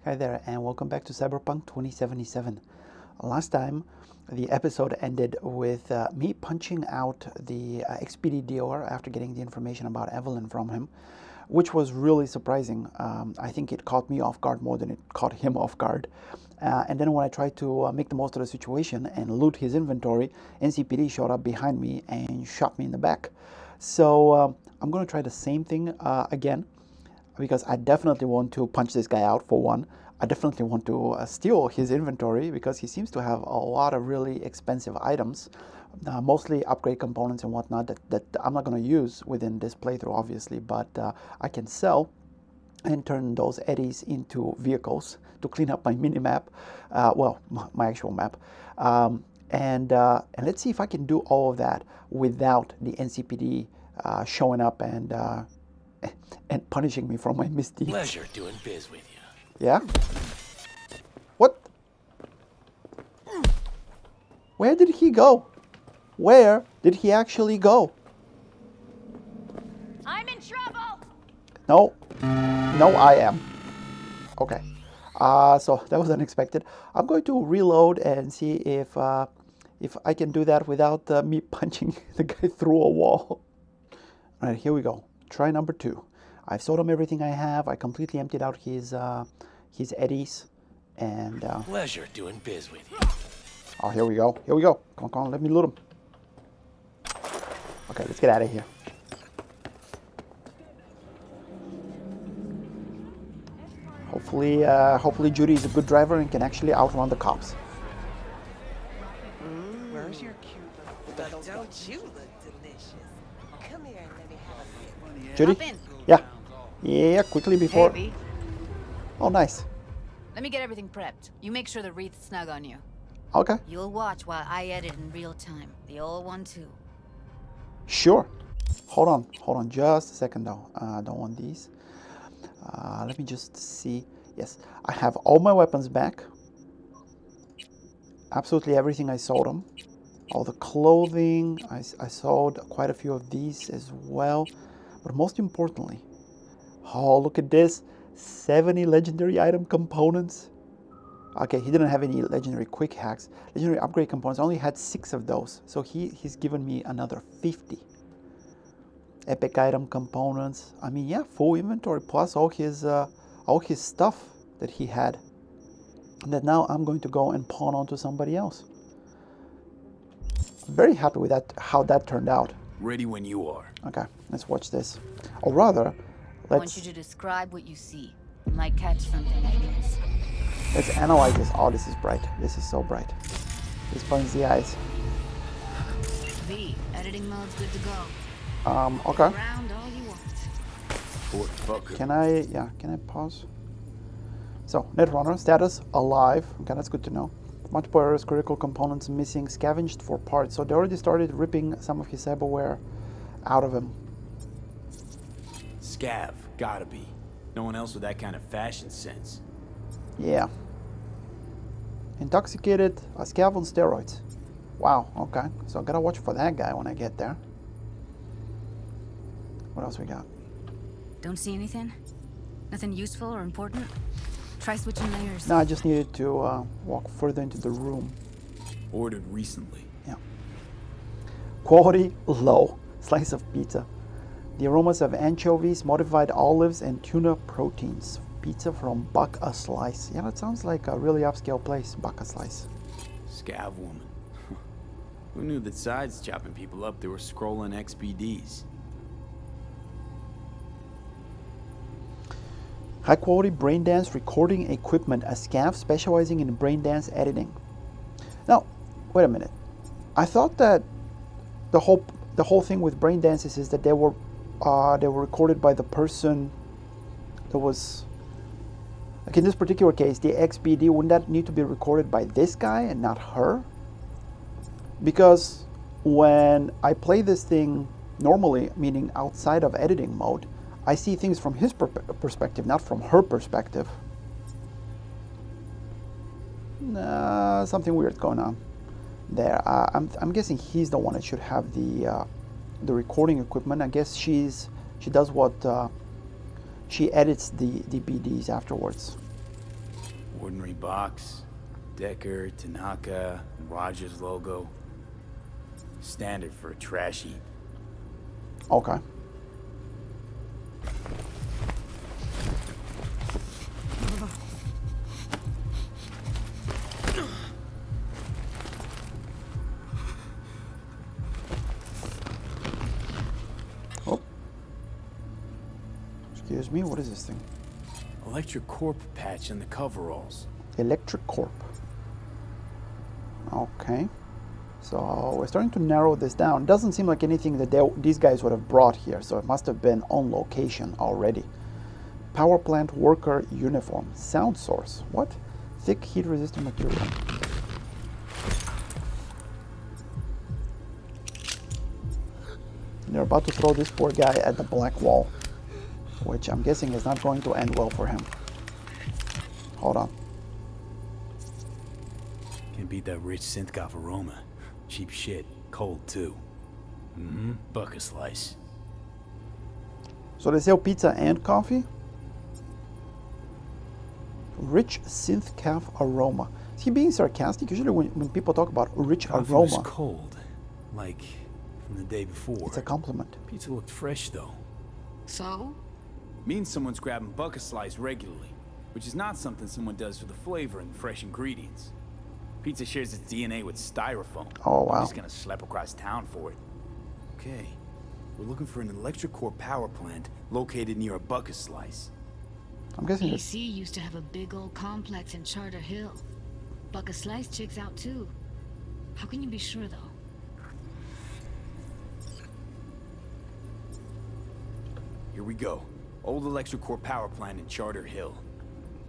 Hi there, and welcome back to Cyberpunk 2077. Last time, the episode ended with me punching out the XPD dealer after getting the information about Evelyn from him, which was really surprising. I think it caught me off guard more than it caught him off guard. And then when I tried to make the most of the situation and loot his inventory, NCPD showed up behind me and shot me in the back. So I'm going to try the same thing again, because I definitely want to punch this guy out for one. I definitely want to steal his inventory because he seems to have a lot of really expensive items, mostly upgrade components and whatnot that I'm not going to use within this playthrough, obviously, but I can sell and turn those eddies into vehicles to clean up my mini-map, well, my actual map. And let's see if I can do all of that without the NCPD showing up and punishing me for my misdeeds. Pleasure doing biz with you. Yeah? What? Where did he go? Where did he actually go? I'm in trouble! No. No, I am. Okay. So that was unexpected. I'm going to reload and see if I can do that without me punching the guy through a wall. All right, here we go. Try number 2. I've sold him everything I have. I completely emptied out his eddies, and Pleasure doing biz with you. oh, here we go. Here we go. Come on, come on. Let me loot him. Okay, let's get out of here. Hopefully Judy is a good driver and can actually outrun the cops. Where's your cute little... Don't you look delicious? Come here and let me have a sip. Judy? Hop in. Yeah. Yeah, quickly before... Heavy. Oh, nice. Let me get everything prepped. You make sure the wreath's snug on you. Okay. You'll watch while I edit in real time. The old one too. Sure. Hold on just a second though. I don't want these. Let me just see. Yes, I have all my weapons back. Absolutely everything I sold them. All the clothing, I sold quite a few of these as well. But most importantly, oh, look at this. 70 legendary item components. Okay, he didn't have any legendary quick hacks. Legendary upgrade components, I only had 6 of those. So he's given me another 50. Epic item components. I mean, yeah, full inventory plus all his stuff that he had. That now I'm going to go and pawn on to somebody else. I'm very happy with that, how that turned out. Ready when you are. Okay, let's watch this. Or rather, I want you to describe what you see. You might catch something, I guess. let's analyze this. Oh, this is bright. This is so bright. This burns the eyes. V, editing mode's good to go. Okay. Around all you want. Can I pause? So, Netrunner, status, alive. Okay, that's good to know. Multiple errors, critical components missing, scavenged for parts. So they already started ripping some of his cyberware out of him. Scav, gotta be. No one else with that kind of fashion sense. Yeah. Intoxicated, a scav on steroids. Wow, okay. So I gotta watch for that guy when I get there. What else we got? Don't see anything? Nothing useful or important? Try switching layers. No, I just needed to walk further into the room. Ordered recently. Yeah. Quality low. Slice of pizza. The aromas of anchovies, modified olives, and tuna proteins. Pizza from Buck a Slice. Yeah, that sounds like a really upscale place, Buck a Slice. Scav woman. Who knew that sides chopping people up, they were scrolling XPDs? High quality braindance recording equipment. A scav specializing in braindance editing. Now, wait a minute. I thought that the whole thing with braindances is that they were recorded by the person that was, like in this particular case, the XPD. Wouldn't that need to be recorded by this guy and not her? Because when I play this thing normally, meaning outside of editing mode, I see things from his perspective, not from her perspective. Something weird's going on there. I'm guessing he's the one that should have the recording equipment. I guess she does what she edits the BDs afterwards. Ordinary box. Decker, Tanaka, and Rogers logo. Standard for a trash heap. Okay. Oh. Excuse me, what is this thing? Electric Corp patch in the coveralls. Electric Corp. Okay. So we're starting to narrow this down. Doesn't seem like anything that these guys would have brought here, so it must have been on location already. Power plant worker uniform. Sound source. What? Thick heat resistant material. They're about to throw this poor guy at the black wall, which I'm guessing is not going to end well for him. Hold on. Can't beat that rich synth-goth aroma. Cheap shit. Cold, too. Mm-hmm. Buck a slice. So they sell pizza and coffee? Rich synth calf aroma. Is he being sarcastic? Usually when people talk about rich Coffee aroma, was cold. Like from the day before. it's a compliment. Pizza looked fresh, though. So? Means someone's grabbing buck a slice regularly. Which is not something someone does for the flavor and the fresh ingredients. Pizza shares its DNA with styrofoam. Oh, wow. I'm just gonna slap across town for it. Okay. We're looking for an electric core power plant located near a buck a slice. I'm guessing it's PC used to have a big old complex in Charter Hill. Buck a Slice checks out too. How can you be sure though? Here we go. Old electric core power plant in Charter Hill.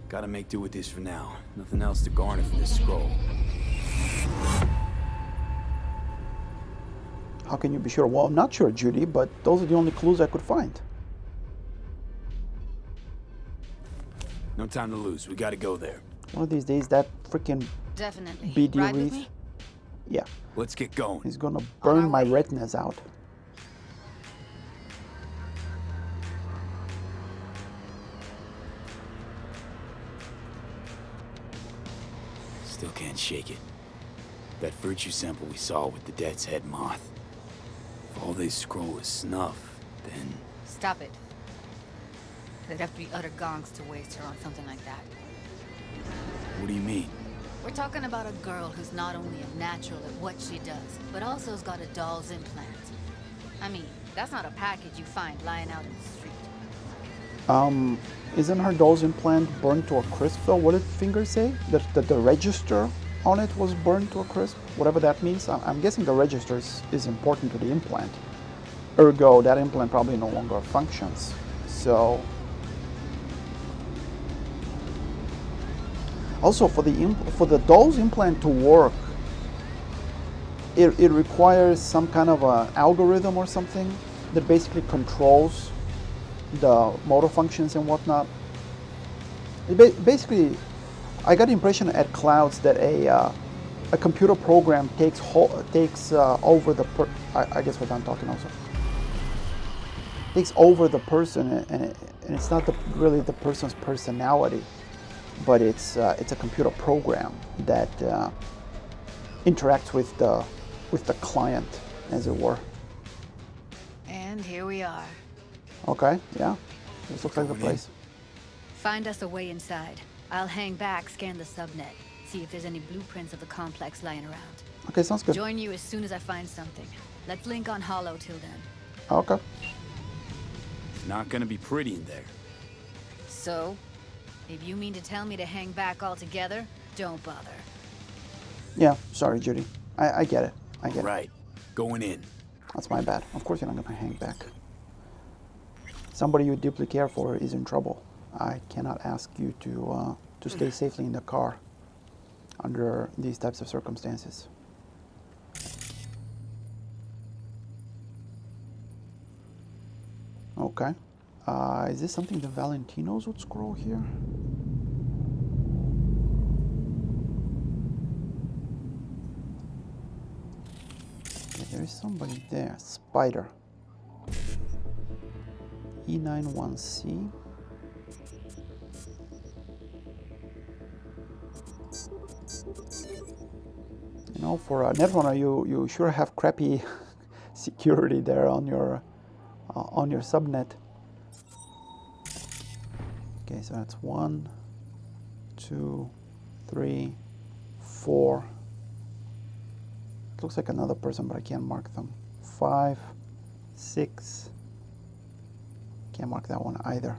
Gotta make do with this for now. Nothing else to garner from this scroll. How can you be sure? Well, I'm not sure, Judy, but those are the only clues I could find. No time to lose. We gotta go there. One of these days, that freaking Definitely. BD Ride with wreath, me? yeah, Let's get going. he's gonna burn our my way. retinas out. Still can't shake it. That virtue sample we saw with the death's head moth. If all they scroll is snuff, then... Stop it. They'd have to be utter gonks to waste her on something like that. What do you mean? We're talking about a girl who's not only a natural at what she does, but also has got a doll's implant. I mean, that's not a package you find lying out in the street. Isn't her doll's implant burned to a crisp though? What did Finger say? That the register on it was burned to a crisp? Whatever that means. I'm guessing the register is important to the implant. Ergo, that implant probably no longer functions. So... Also, for the doll's implant to work, it requires some kind of a algorithm or something that basically controls the motor functions and whatnot. Basically, I got the impression at Clouds that a computer program takes over the I guess we're done talking also. Takes over the person, and it's not really the person's personality, but it's a computer program that interacts with the client, as it were. And here we are. Okay, yeah, this looks like the place. Find us a way inside. I'll hang back, scan the subnet, see if there's any blueprints of the complex lying around. Okay, sounds good. Join you as soon as I find something. Let's link on Hollow till then. Okay. It's not gonna be pretty in there. So, if you mean to tell me to hang back altogether, don't bother. Yeah, sorry, Judy. I get it. I get it. Right. Going in. That's my bad. Of course you're not gonna hang back. Somebody you deeply care for is in trouble. I cannot ask you to stay safely in the car under these types of circumstances. Okay. Is this something the Valentinos would scroll here? Okay, there is somebody there. Spider. E91C. You know, for a Netrunner, you sure have crappy security there on your subnet. Okay, so that's 1, 2, 3, 4. It looks like another person, but I can't mark them. 5, 6. Can't mark that one either.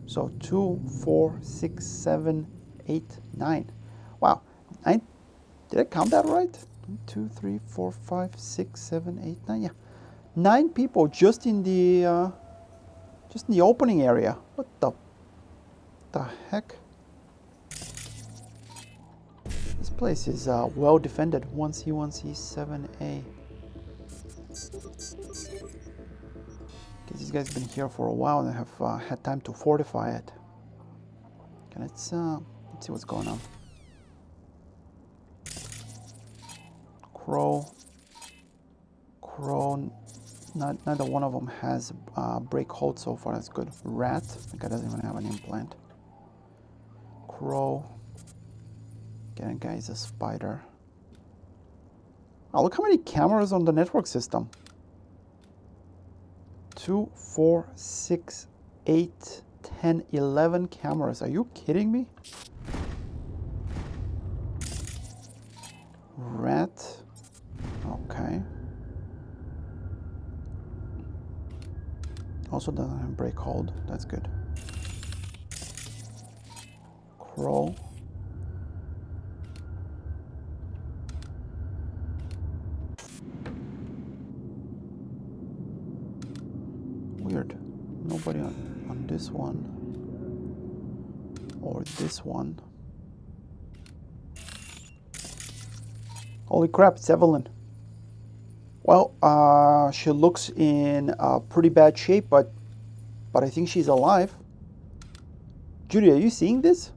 So 2, 4, 6, 7, 8, 9. Wow, 9. Did I count that right? 1, 2, 3, 4, 5, 6, 7, 8, 9. Yeah, 9 people just in the opening area. What the heck? This place is well defended. 1C, 1C, 7A. These guys have been here for a while and have had time to fortify it. Okay, let's see what's going on. Crow. Neither one of them has break hold so far. That's good. Rat. That guy doesn't even have an implant. Crow. Okay, that guy is a spider. Oh, look how many cameras on the network system. 2, 4, 6, 8, 10, 11 cameras. Are you kidding me? Rat. Okay. Also doesn't have break hold. That's good. Crow. Weird. Nobody on this one. Or this one. Holy crap, it's Evelyn. Well, she looks in pretty bad shape, but I think she's alive. Judy, are you seeing this?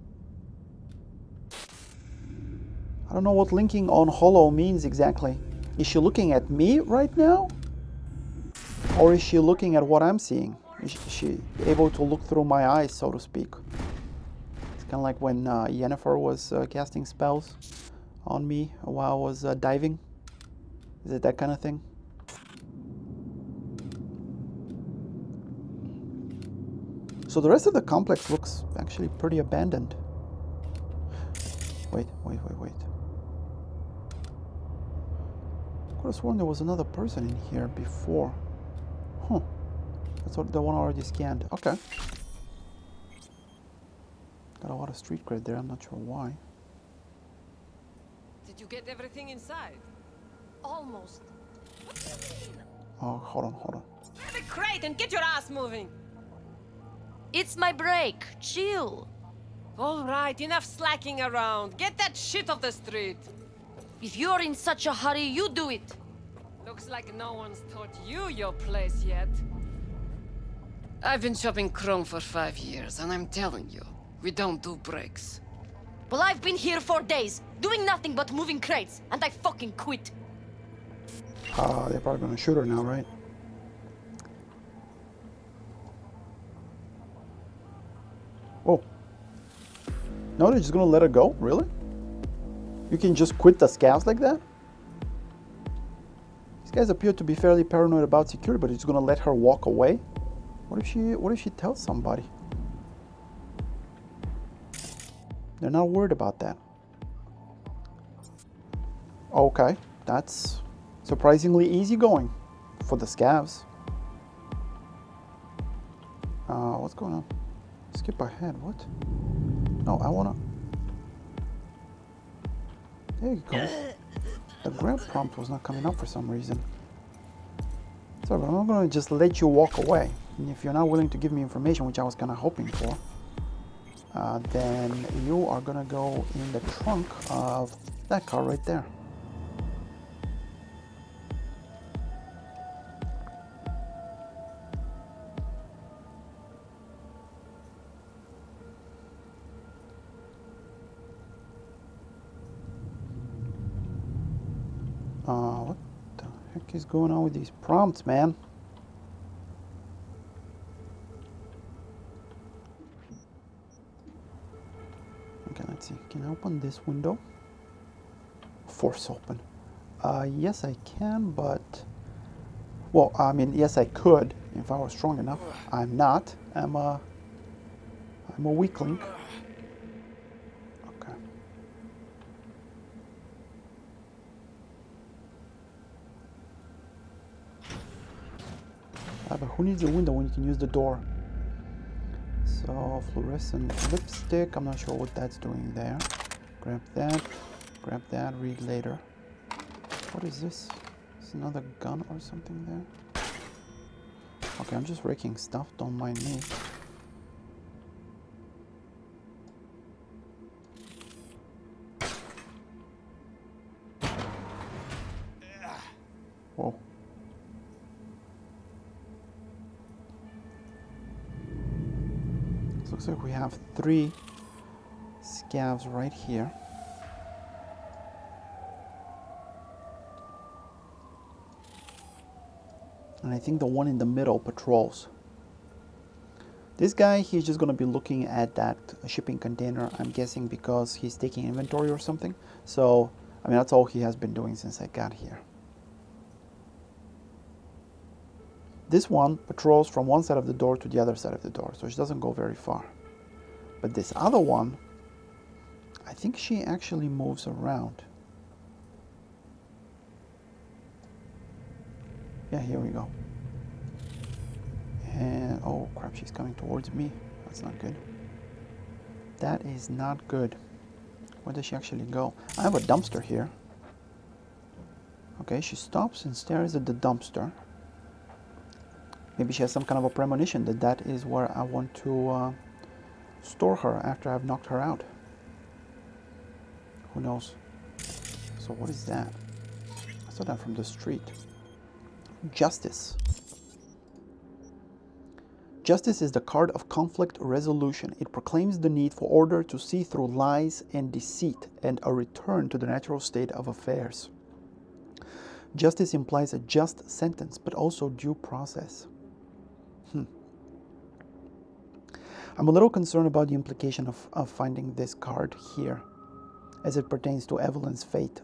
I don't know what linking on holo means exactly. Is she looking at me right now? Or is she looking at what I'm seeing? Is she able to look through my eyes, so to speak? It's kind of like when Yennefer was casting spells on me while I was diving. Is it that kind of thing? So the rest of the complex looks actually pretty abandoned. Wait. I could have sworn there was another person in here before. Huh. That's what the one already scanned. Okay. Got a lot of street cred there. I'm not sure why. Did you get everything inside? Almost. What do you mean? Oh, hold on. Grab a crate and get your ass moving. It's my break. Chill. All right, enough slacking around. Get that shit off the street. If you're in such a hurry, you do it. Looks like no one's taught you your place yet. I've been shopping Chrome for 5 years, and I'm telling you, we don't do breaks. Well, I've been here for days, doing nothing but moving crates, and I fucking quit. They're probably gonna shoot her now, right? Oh. No, they're just gonna let her go? Really? You can just quit the scavs like that? These guys appear to be fairly paranoid about security, but he's gonna let her walk away? What if she tells somebody? They're not worried about that. Okay, that's surprisingly easygoing for the scavs. What's going on? Skip ahead, what? No, I wanna... There you go. The grab prompt was not coming up for some reason. So I'm not gonna just let you walk away. And if you're not willing to give me information, which I was kind of hoping for, then you are gonna go in the trunk of that car right there. What the heck is going on with these prompts, man? Okay, let's see. Can I open this window? Force open. Yes, I can, but... Well, I mean, yes, I could if I was strong enough. I'm not. I'm a weakling. Okay. But who needs a window when you can use the door? So, fluorescent lipstick. I'm not sure what that's doing there. Grab that. Grab that. Read later. What is this? Is another gun or something there? Okay, I'm just raking stuff. Don't mind me. Whoa. It looks like we have 3 scavs right here. And I think the one in the middle patrols. This guy, he's just going to be looking at that shipping container, I'm guessing because he's taking inventory or something. So, I mean, that's all he has been doing since I got here. This one patrols from one side of the door to the other side of the door, so she doesn't go very far. But this other one, I think she actually moves around. Yeah, here we go. And, oh crap, she's coming towards me. That's not good. That is not good. Where does she actually go? I have a dumpster here. Okay, she stops and stares at the dumpster. Maybe she has some kind of a premonition that that is where I want to store her after I've knocked her out. Who knows? So what is that? I saw that from the street. Justice. Justice is the card of conflict resolution. It proclaims the need for order to see through lies and deceit and a return to the natural state of affairs. Justice implies a just sentence, but also due process. I'm a little concerned about the implication of finding this card here as it pertains to Evelyn's fate.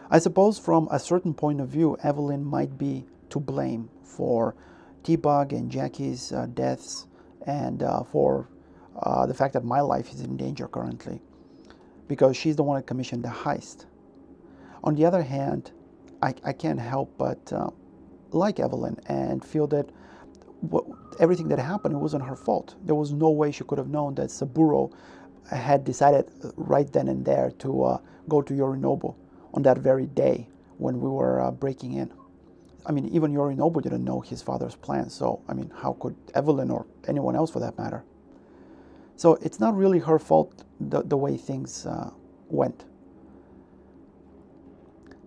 I suppose from a certain point of view, Evelyn might be to blame for T-Bug and Jackie's deaths and for the fact that my life is in danger currently, because she's the one that commissioned the heist. On the other hand, I can't help but like Evelyn and feel that everything that happened, it wasn't her fault. There was no way she could have known that Saburo had decided right then and there to go to Yorinobu on that very day when we were breaking in. I mean, even Yorinobu didn't know his father's plan, so, I mean, how could Evelyn or anyone else for that matter? So it's not really her fault the way things went.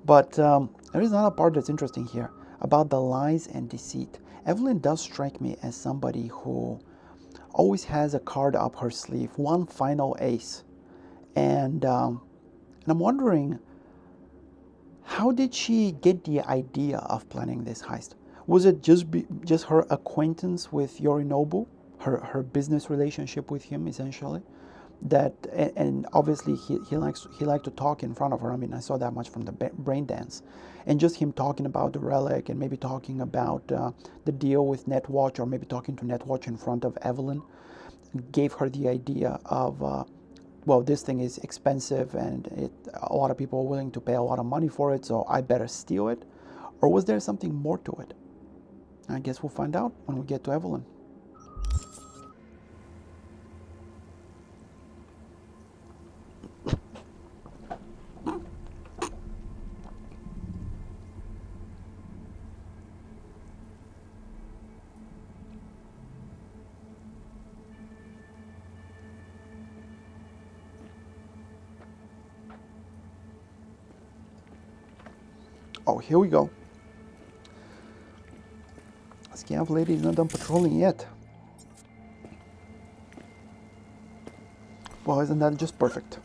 But there is another part that's interesting here about the lies and deceit. Evelyn does strike me as somebody who always has a card up her sleeve, one final ace. And I'm wondering, how did she get the idea of planning this heist? Was it just her acquaintance with Yorinobu, her business relationship with him, essentially? That and obviously he liked to talk in front of her. I mean, I saw that much from the brain dance, and just him talking about the relic and maybe talking about the deal with Netwatch, or maybe talking to Netwatch in front of Evelyn, gave her the idea of well, this thing is expensive and a lot of people are willing to pay a lot of money for it, so I better steal it. Or was there something more to it? I guess we'll find out when we get to Evelyn. Oh, here we go. Scav lady is not done patrolling yet. Well, isn't that just perfect?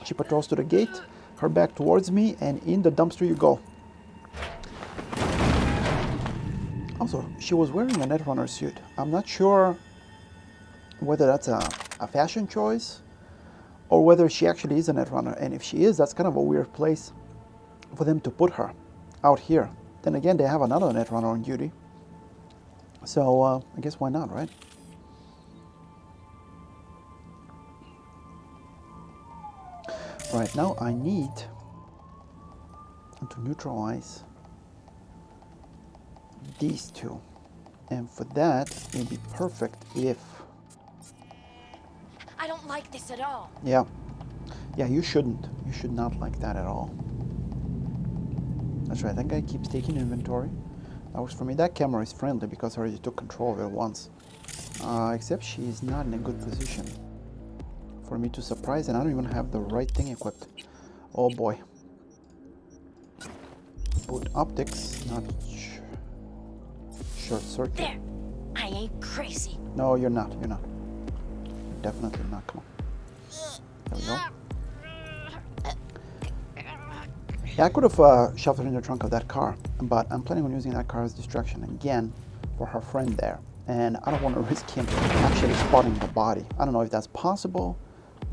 She patrols to the gate, her back towards me, and in the dumpster you go. Also, she was wearing a Netrunner suit. I'm not sure whether that's a fashion choice or whether she actually is a netrunner. And if she is, that's kind of a weird place for them to put her, out here. Then again, they have another netrunner on duty. So I guess why not, right? Right, now I need to neutralize these two. And for that, it would be perfect if... I don't like this at all. Yeah. Yeah, you shouldn't. You should not like that at all. That's right, that guy keeps taking inventory. That works for me. That camera is friendly because I already took control of it once. Except she's not in a good position for me to surprise, and I don't even have the right thing equipped. Oh boy. Boot optics, not short circuit. There. I ain't crazy. No, you're not. You're not. Definitely not. Come on. There we go. Yeah, I could have shoved her in the trunk of that car, but I'm planning on using that car as distraction again for her friend there. And I don't want to risk him actually spotting the body. I don't know if that's possible,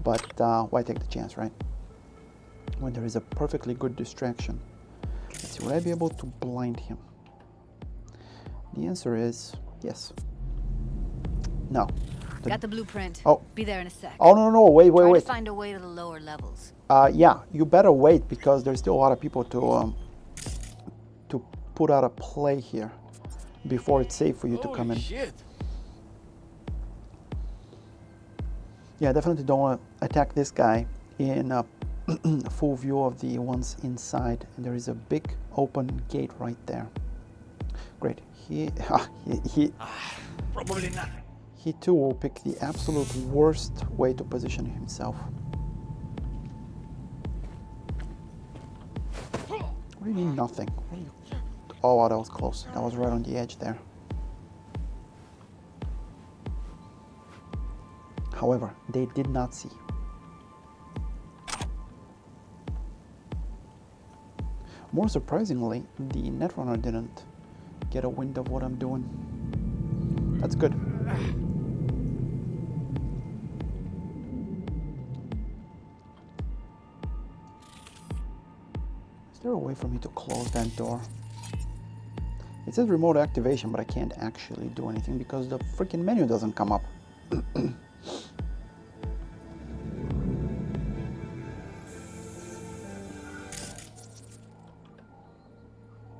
but why take the chance, right? When there is a perfectly good distraction. Let's see, would I be able to blind him? The answer is yes. No. Got the blueprint. Oh. Be there in a sec. Oh, no, wait. Try to find a way to the lower levels. Yeah, you better wait because there's still a lot of people to put out a play here before it's safe for you to come in. Shit. Yeah, definitely don't want to attack this guy in full view of the ones inside. And there is a big open gate right there. Great. He Probably not. He too will pick the absolute worst way to position himself. What do you mean nothing? Oh wow, that was close. That was right on the edge there. However, they did not see. More surprisingly, the netrunner didn't get a wind of what I'm doing. That's good. Is there a way for me to close that door? It says remote activation, but I can't actually do anything because the freaking menu doesn't come up.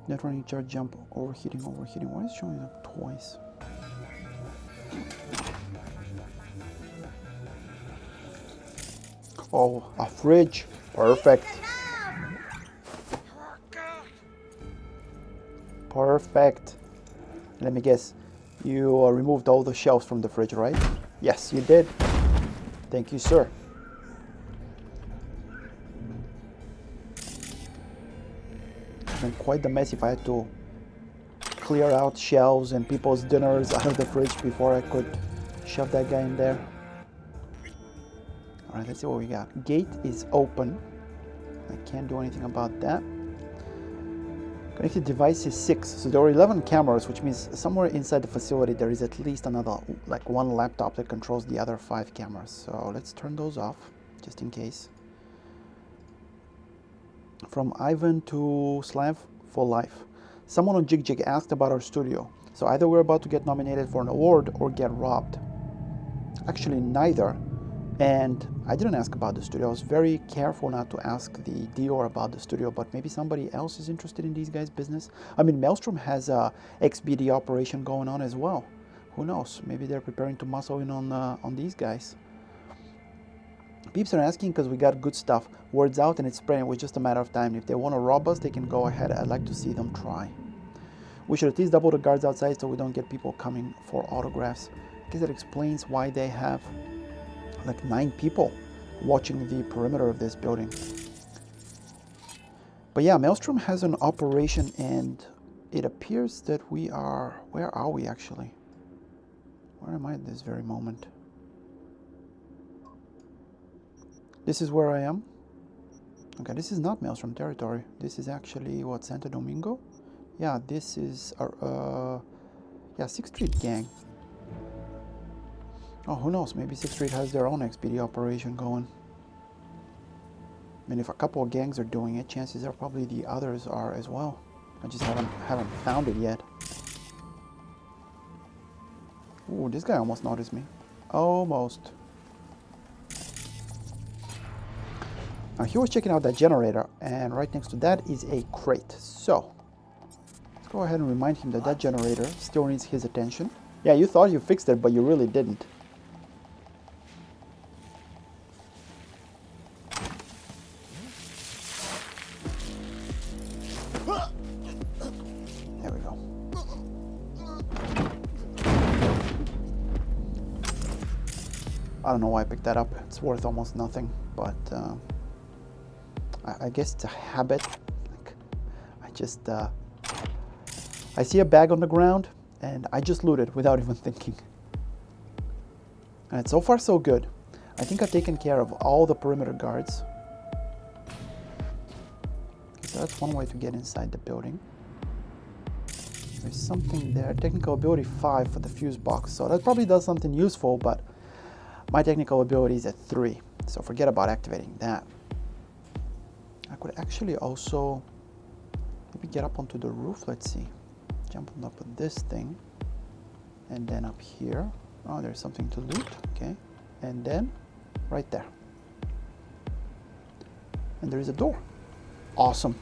Netrunner charge jump, overheating. Why is it showing up twice? Oh, a fridge. Perfect. Perfect. Let me guess. You removed all the shelves from the fridge, right? Yes, you did. Thank you, sir. It's been quite the mess if I had to clear out shelves and people's dinners out of the fridge before I could shove that guy in there. Alright, let's see what we got. Gate is open. I can't do anything about that. Connected device is 6. So there are 11 cameras, which means somewhere inside the facility there is at least another, like one laptop that controls the other 5 cameras. So let's turn those off, just in case. From Ivan to Slav for life. Someone on Jig asked about our studio. So either we're about to get nominated for an award or get robbed. Actually, neither. And I didn't ask about the studio. I was very careful not to ask the Dior about the studio, but maybe somebody else is interested in these guys' business. I mean, Maelstrom has a XBD operation going on as well. Who knows? Maybe they're preparing to muscle in on these guys. Peeps are asking because we got good stuff. Word's out and it's spreading. It was just a matter of time. If they want to rob us, they can go ahead. I'd like to see them try. We should at least double the guards outside so we don't get people coming for autographs. I guess that explains why they have like 9 people watching the perimeter of this building. But yeah, Maelstrom has an operation and it appears that we are... Where are we actually? Where am I at this very moment? This is where I am. Okay, this is not Maelstrom territory. This is actually, what, Santo Domingo? Yeah, this is our, yeah, 6th Street gang. Oh, who knows? Maybe 6th Street has their own XPD operation going. I mean, if a couple of gangs are doing it, chances are probably the others are as well. I just haven't found it yet. Ooh, this guy almost noticed me. Almost. Now he was checking out that generator, and right next to that is a crate. So let's go ahead and remind him that that generator still needs his attention. Yeah, you thought you fixed it, but you really didn't. There we go. I don't know why I picked that up. It's worth almost nothing, but I guess it's a habit. Like, I see a bag on the ground and I just loot it without even thinking. And so far so good. I think I've taken care of all the perimeter guards. So that's one way to get inside the building. There's something there. Technical ability 5 for the fuse box. So that probably does something useful, but my technical ability is at 3. So forget about activating that. I could actually also maybe get up onto the roof. Let's see. Jump on up with this thing. And then up here. Oh, there's something to loot. Okay. And then right there. And there is a door. Awesome.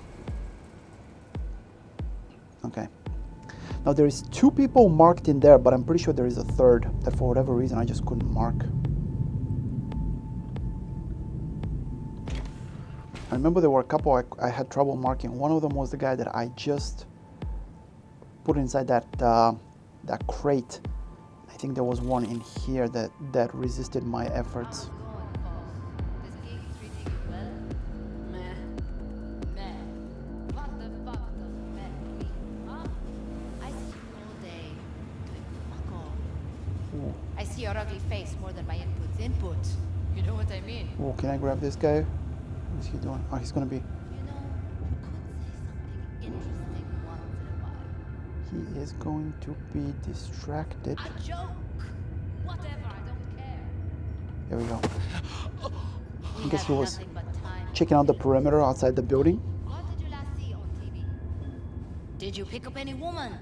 Okay. Now there is 2 people marked in there, but I'm pretty sure there is a third that for whatever reason I just couldn't mark. I remember there were a couple I had trouble marking. One of them was the guy that I just put inside that that crate. I think there was one in here that resisted my efforts. I see your ugly face more than my input's input. You know what I mean? Oh, can I grab this guy? What is he doing? Oh, he's gonna be. You know, you could say something interesting once in a while. He is going to be distracted. A joke! Whatever, I don't care. There we go. We I guess have he was nothing but time. checking out the perimeter outside the building. What did you last see on TV? Did you pick up any woman?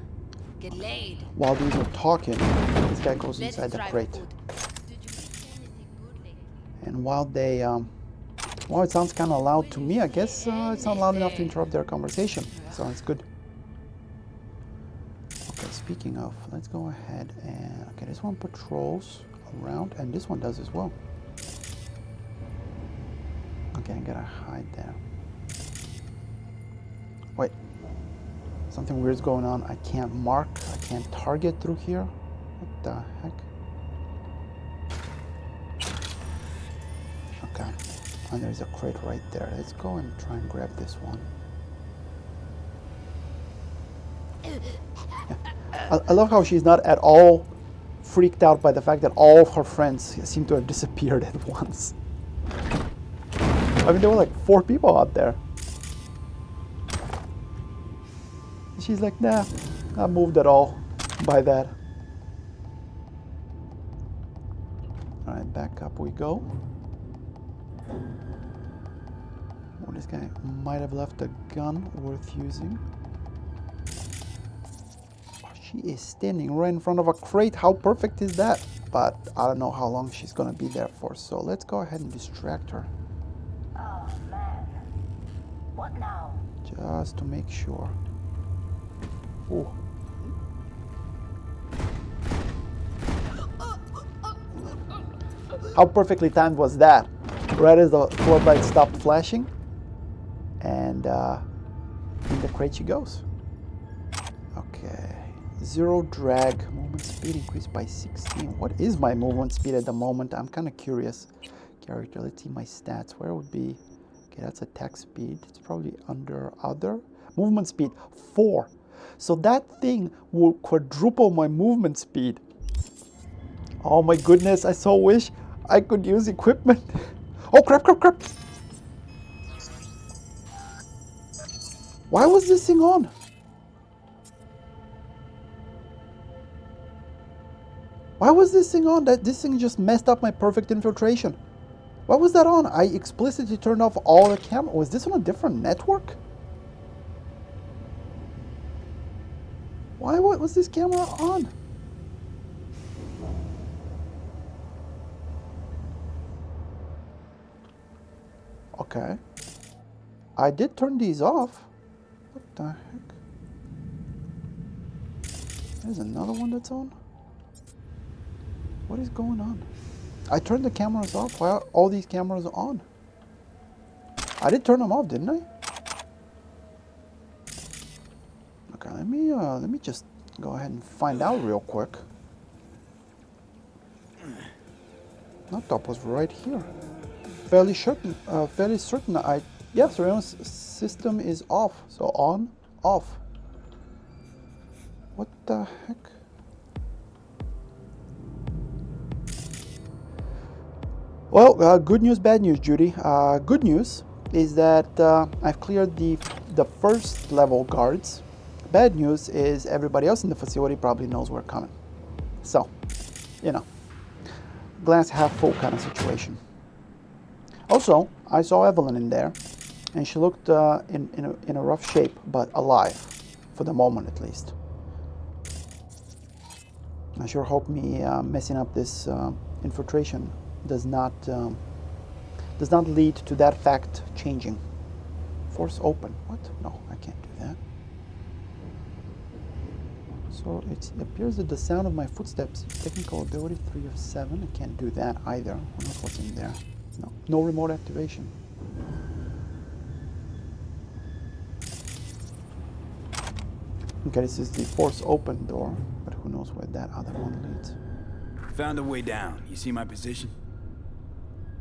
Get laid? While these are talking, this guy goes Let's inside the try crate. food. Did you eat anything good lately? And while they, well, it sounds kind of loud to me. I guess it's not loud enough to interrupt their conversation. So it's good. Okay, speaking of, let's go ahead and, okay, this one patrols around, and this one does as well. Okay, I gotta hide there. Wait. Something weird's going on. I can't mark. I can't target through here. What the heck? Okay. And there's a crate right there. Let's go and try and grab this one. Yeah. I love how she's not at all freaked out by the fact that all of her friends seem to have disappeared at once. I mean, there were like 4 people out there. She's like, nah, not moved at all by that. All right, back up we go. Oh, this guy might have left a gun worth using. Oh, she is standing right in front of a crate. How perfect is that? But I don't know how long she's gonna be there for, so let's go ahead and distract her. Oh, man. What now? Just to make sure. Ooh. How perfectly timed was that? Right as the floodlight stopped flashing, and in the crate she goes. Okay, 0 drag, movement speed increased by 16. What is my movement speed at the moment? I'm kind of curious. Character, let's see my stats. Where it would be? Okay, that's attack speed. It's probably under other. Movement speed 4. So that thing will quadruple my movement speed. Oh my goodness, I so wish I could use equipment. Oh crap, crap, crap. Why was this thing on? Why was this thing on? This thing just messed up my perfect infiltration. Why was that on? I explicitly turned off all the camera. Was this on a different network? Why was this camera on? Okay. I did turn these off. What the heck? There's another one that's on. What is going on? I turned the cameras off. Why are all these cameras on? I did turn them off, didn't I? Okay, let me just go ahead and find out real quick. Laptop was right here. Fairly certain. Yeah, surveillance system is off. So on, off. What the heck? Well, good news, bad news, Judy. Good news is that I've cleared the first level guards. Bad news is everybody else in the facility probably knows we're coming. So, you know, glass half full kind of situation. Also, I saw Evelyn in there, and she looked in a rough shape, but alive, for the moment at least. I sure hope me messing up this infiltration does not lead to that fact changing. Force open. What? No, I can't do that. So it appears that the sound of my footsteps, technical ability 3 of 7. I can't do that either. Who knows what's in there? No remote activation. Okay, this is the force open door, but who knows where that other one leads. Found a way down. You see my position?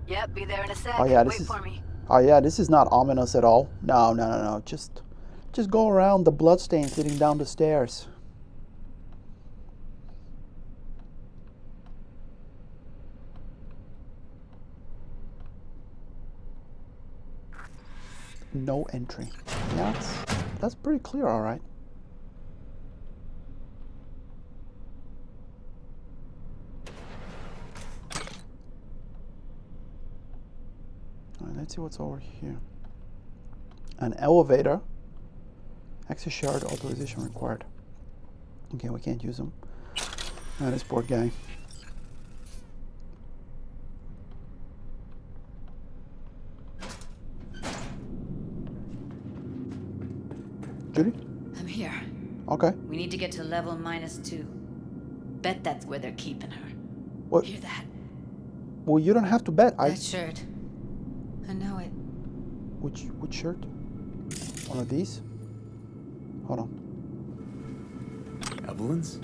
Yep, be there in a sec. Oh yeah, Wait for me. Oh yeah, this is not ominous at all. No. Just go around the bloodstains leading down the stairs. No entry. Yeah, that's pretty clear, all right. All right, let's see what's over here. An elevator. Access shard authorization required. Okay, we can't use them. Oh, this poor guy. Judy? I'm here. Okay. We need to get to level -2. Bet that's where they're keeping her. What? Hear that? Well, you don't have to bet. That shirt. I know it. Which shirt? One of these? Hold on. Evelyn's?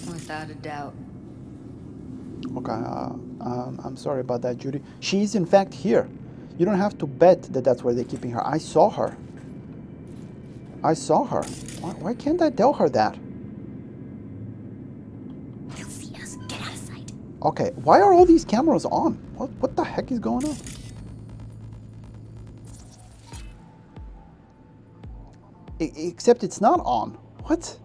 Without a doubt. Okay, I'm sorry about that, Judy. She's in fact here. You don't have to bet that that's where they're keeping her. I saw her. Why can't I tell her that? They'll see us. Get out of sight. Okay, why are all these cameras on? What the heck is going on? Except it's not on. What?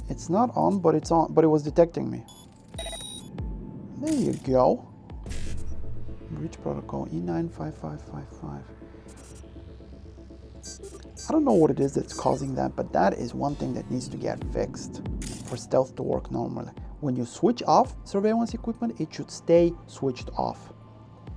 It's not on, but it's on. But it was detecting me. There you go. Breach protocol E95555. I don't know what it is that's causing that, but that is one thing that needs to get fixed for stealth to work normally. When you switch off surveillance equipment, it should stay switched off.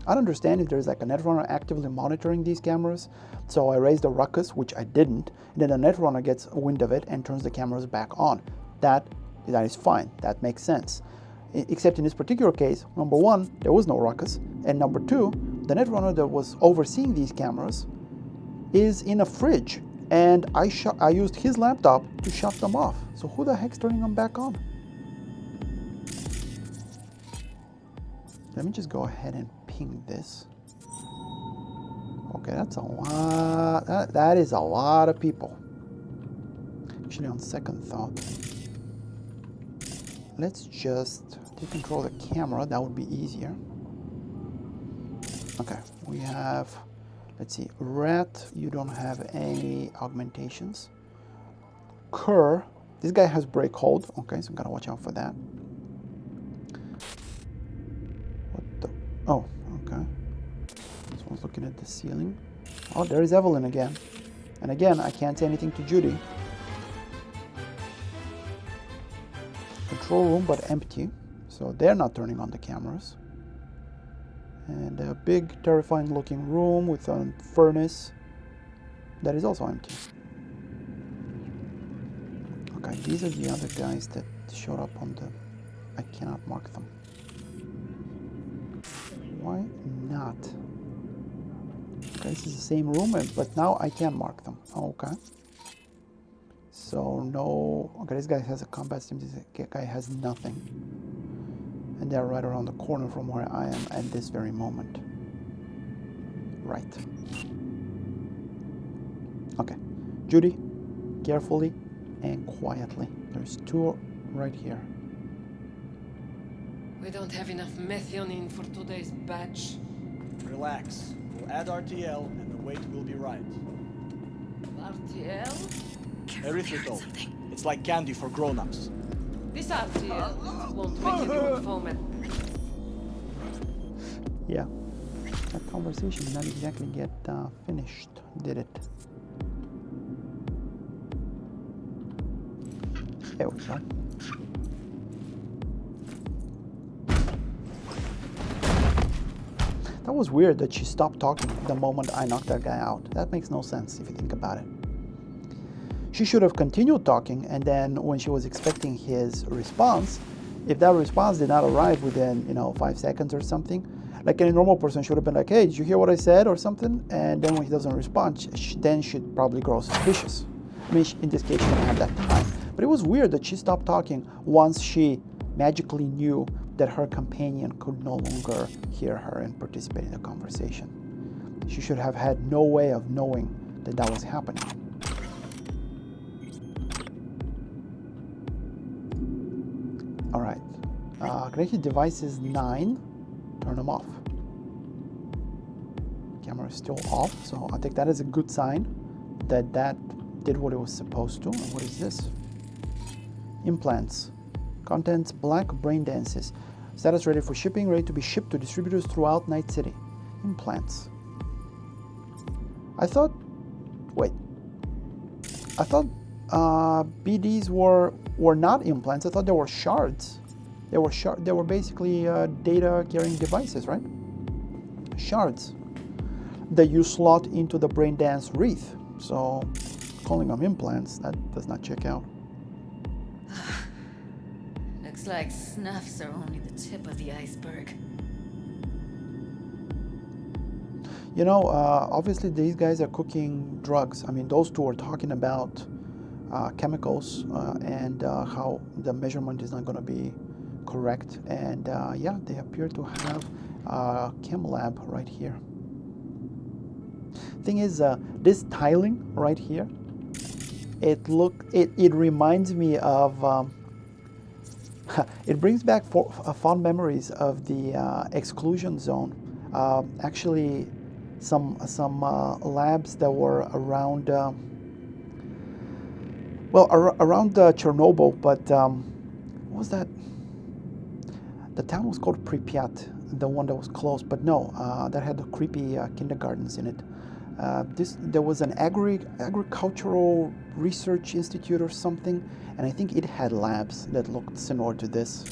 I don't understand if there's like a netrunner actively monitoring these cameras, so I raised a ruckus, which I didn't, and then the netrunner gets a wind of it and turns the cameras back on. That is fine. That makes sense. Except in this particular case, number one, there was no ruckus, and number two, the netrunner that was overseeing these cameras is in a fridge, and I used his laptop to shut them off. So who the heck's turning them back on? Let me just go ahead and ping this. Okay, that's a lot. That is a lot of people. Actually, on second thought, let's just take control of the camera. That would be easier. Okay, we have, let's see, Rat, you don't have any augmentations. Kerr, this guy has break hold. Okay, so I'm gonna watch out for that. looking at the ceiling. Oh, there's Evelyn again. And again, I can't say anything to Judy. Control room, but empty. So they're not turning on the cameras. And a big, terrifying looking room with a furnace that is also empty. Okay, these are the other guys that showed up on the... I cannot mark them. Why not? Okay, this is the same room, but now I can mark them. Okay. So no... Okay, this guy has a combat sim, this guy has nothing. And they're right around the corner from where I am at this very moment. Right. Okay. Judy, carefully and quietly. There's two right here. We don't have enough methionine for today's batch. Relax. We'll add RTL and the weight will be right. RTL? Erythritol. It's like candy for grown-ups. This RTL won't make anyone foment. Yeah. That conversation did not exactly get finished, did it? There we go. That was weird that she stopped talking the moment I knocked that guy out. That makes no sense if you think about it. She should have continued talking, and then when she was expecting his response, if that response did not arrive within, 5 seconds or something, like any normal person should have been like, hey, did you hear what I said or something? And then when he doesn't respond, then she'd probably grow suspicious. I mean, in this case, she didn't have that time. But it was weird that she stopped talking once she magically knew that her companion could no longer hear her and participate in the conversation. She should have had no way of knowing that that was happening. All right, connected devices 9, turn them off. Camera is still off, so I think that is a good sign that that did what it was supposed to. And what is this? Implants. Contents, black brain dances. Status ready for shipping, ready to be shipped to distributors throughout Night City. Implants. I thought BDs were not implants. I thought they were shards. They were basically data carrying devices, right? Shards that you slot into the brain dance wreath. So calling them implants, that does not check out. Looks like snuffs are only the tip of the iceberg. Obviously these guys are cooking drugs. I mean, those two are talking about chemicals and how the measurement is not going to be correct. And yeah, they appear to have a chem lab right here. Thing is, this tiling right here, it reminds me of it brings back fond memories of the exclusion zone. Actually, some labs that were around around Chernobyl, but what was that? The town was called Pripyat, the one that was closed, but no, that had the creepy kindergartens in it. There was an agricultural research institute or something, and I think it had labs that looked similar to this.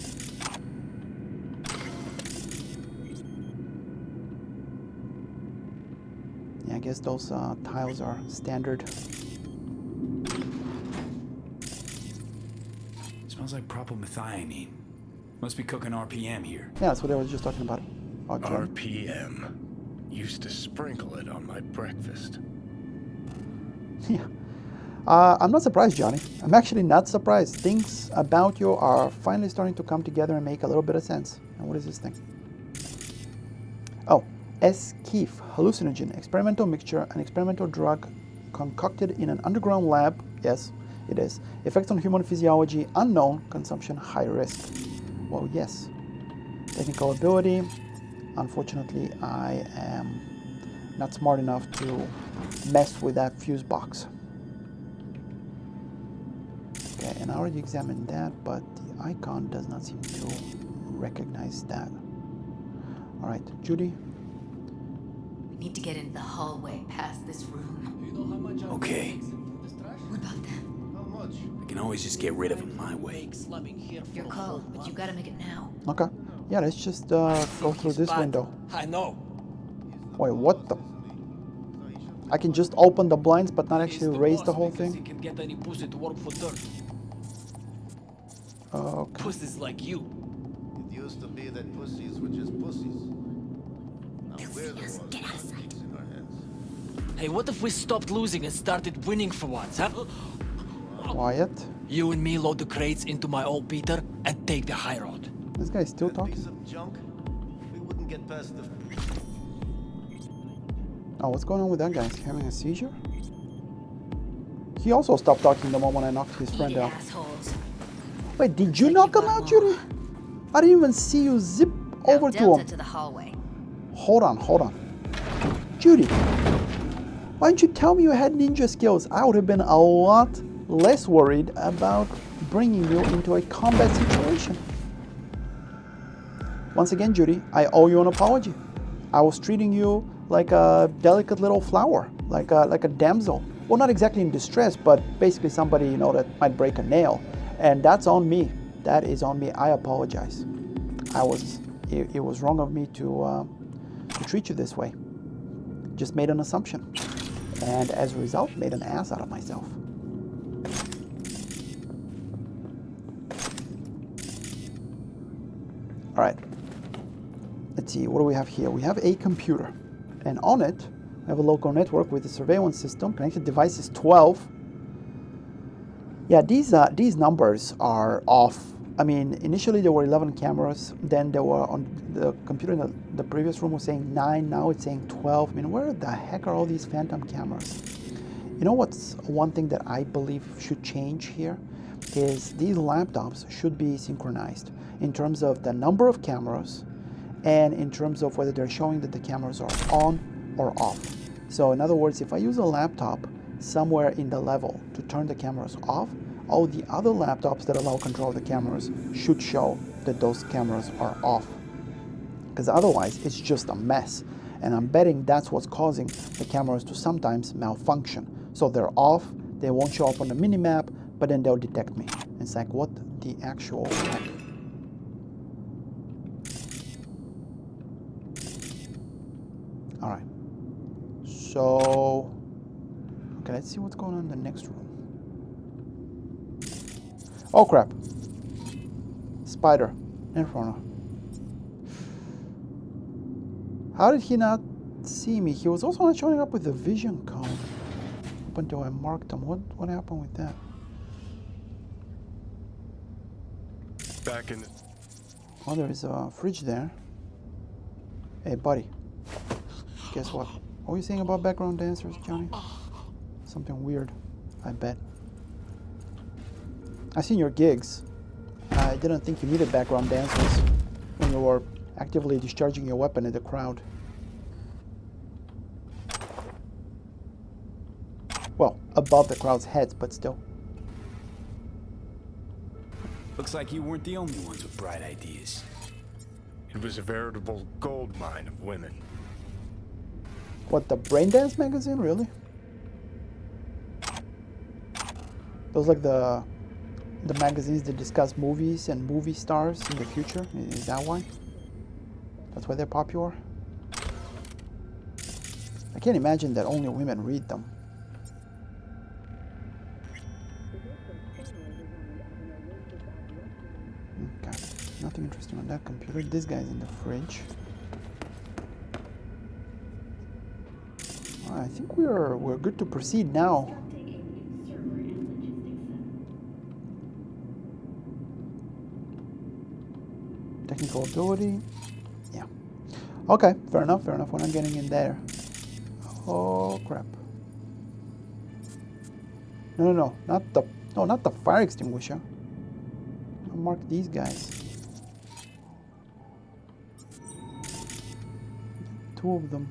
Yeah, I guess those tiles are standard. Smells like propylmethionine. Must be cooking RPM here. Yeah, that's what I was just talking about. RPM. Used to sprinkle it on my breakfast. Yeah. I'm not surprised, Johnny. I'm actually not surprised. Things about you are finally starting to come together and make a little bit of sense. And what is this thing? Oh, S-Keef, hallucinogen, experimental mixture, an experimental drug concocted in an underground lab. Yes, it is. Effects on human physiology, unknown. Consumption, high risk. Well, yes. Technical ability. Unfortunately, I am not smart enough to mess with that fuse box. Okay, and I already examined that, but the icon does not seem to recognize that. All right, Judy, Need to get into the hallway past this room. Okay. What about them? I can always just get rid of him my way. Your call, but you gotta make it now. Okay. Yeah, let's just go through this window. I know. Wait, what the? I can just open the blinds but not actually raise the whole He thing? can get any pussy to work for dirt. Okay. Pussies like you. It used to be that pussies were just pussies. Now we're the ones Get out of sight. in our heads. Hey, what if we stopped losing and started winning for once, huh? Quiet. You and me load the crates into my old beater and take the high road. This guy's still That talking. piece of junk, we wouldn't get past the... Oh, what's going on with that guy? Is he having a seizure? He also stopped talking the moment I knocked his friend Eat it, out. assholes. Wait, did you like knock you him got out, Judy? I didn't even see you zip Now over to Delta him. to the hallway. Hold on. Judy, why didn't you tell me you had ninja skills? I would have been a lot less worried about bringing you into a combat situation. Once again, Judy, I owe you an apology. I was treating you like a delicate little flower, like a damsel. Well, not exactly in distress, but basically somebody, you know, that might break a nail. And that's on me. That is on me. I apologize. It was wrong of me to treat you this way. Just made an assumption. And as a result, made an ass out of myself. All right. Let's see, what do we have here? We have a computer. And on it, we have a local network with a surveillance system. Connected devices 12. Yeah, these numbers are off. I mean, initially there were 11 cameras. Then there were on the computer in the previous room was saying 9. Now it's saying 12. I mean, where the heck are all these phantom cameras? You know what's one thing that I believe should change here? Is these laptops should be synchronized in terms of the number of cameras and in terms of whether they're showing that the cameras are on or off. So in other words, if I use a laptop somewhere in the level to turn the cameras off, all the other laptops that allow control of the cameras should show that those cameras are off. Because otherwise, it's just a mess. And I'm betting that's what's causing the cameras to sometimes malfunction. So they're off, they won't show up on the minimap, but then they'll detect me. It's like, what the actual heck? All right. So, okay, let's see what's going on in the next room. Oh crap. Spider. Inferno. How did he not see me? He was also not showing up with the vision code. Up until I marked him. What happened with that? Back in. Oh, there's a fridge there. Hey, buddy. Guess what? What were you saying about background dancers, Johnny? Something weird, I bet. I've seen your gigs. I didn't think you needed background dancers when you were actively discharging your weapon at the crowd. Well, above the crowd's heads, but still. Looks like you weren't the only ones with bright ideas. It was a veritable gold mine of women. What, the Braindance magazine, really? Those like the magazines that discuss movies and movie stars in the future? Is that why? That's why they're popular? I can't imagine that only women read them. Okay, nothing interesting on that computer. This guy's in the fridge. I think we're good to proceed now. Technical ability. Yeah. Okay, fair enough, fair enough. We're not getting in there. Oh crap. No, not the fire extinguisher. I'll mark these guys. 2 of them.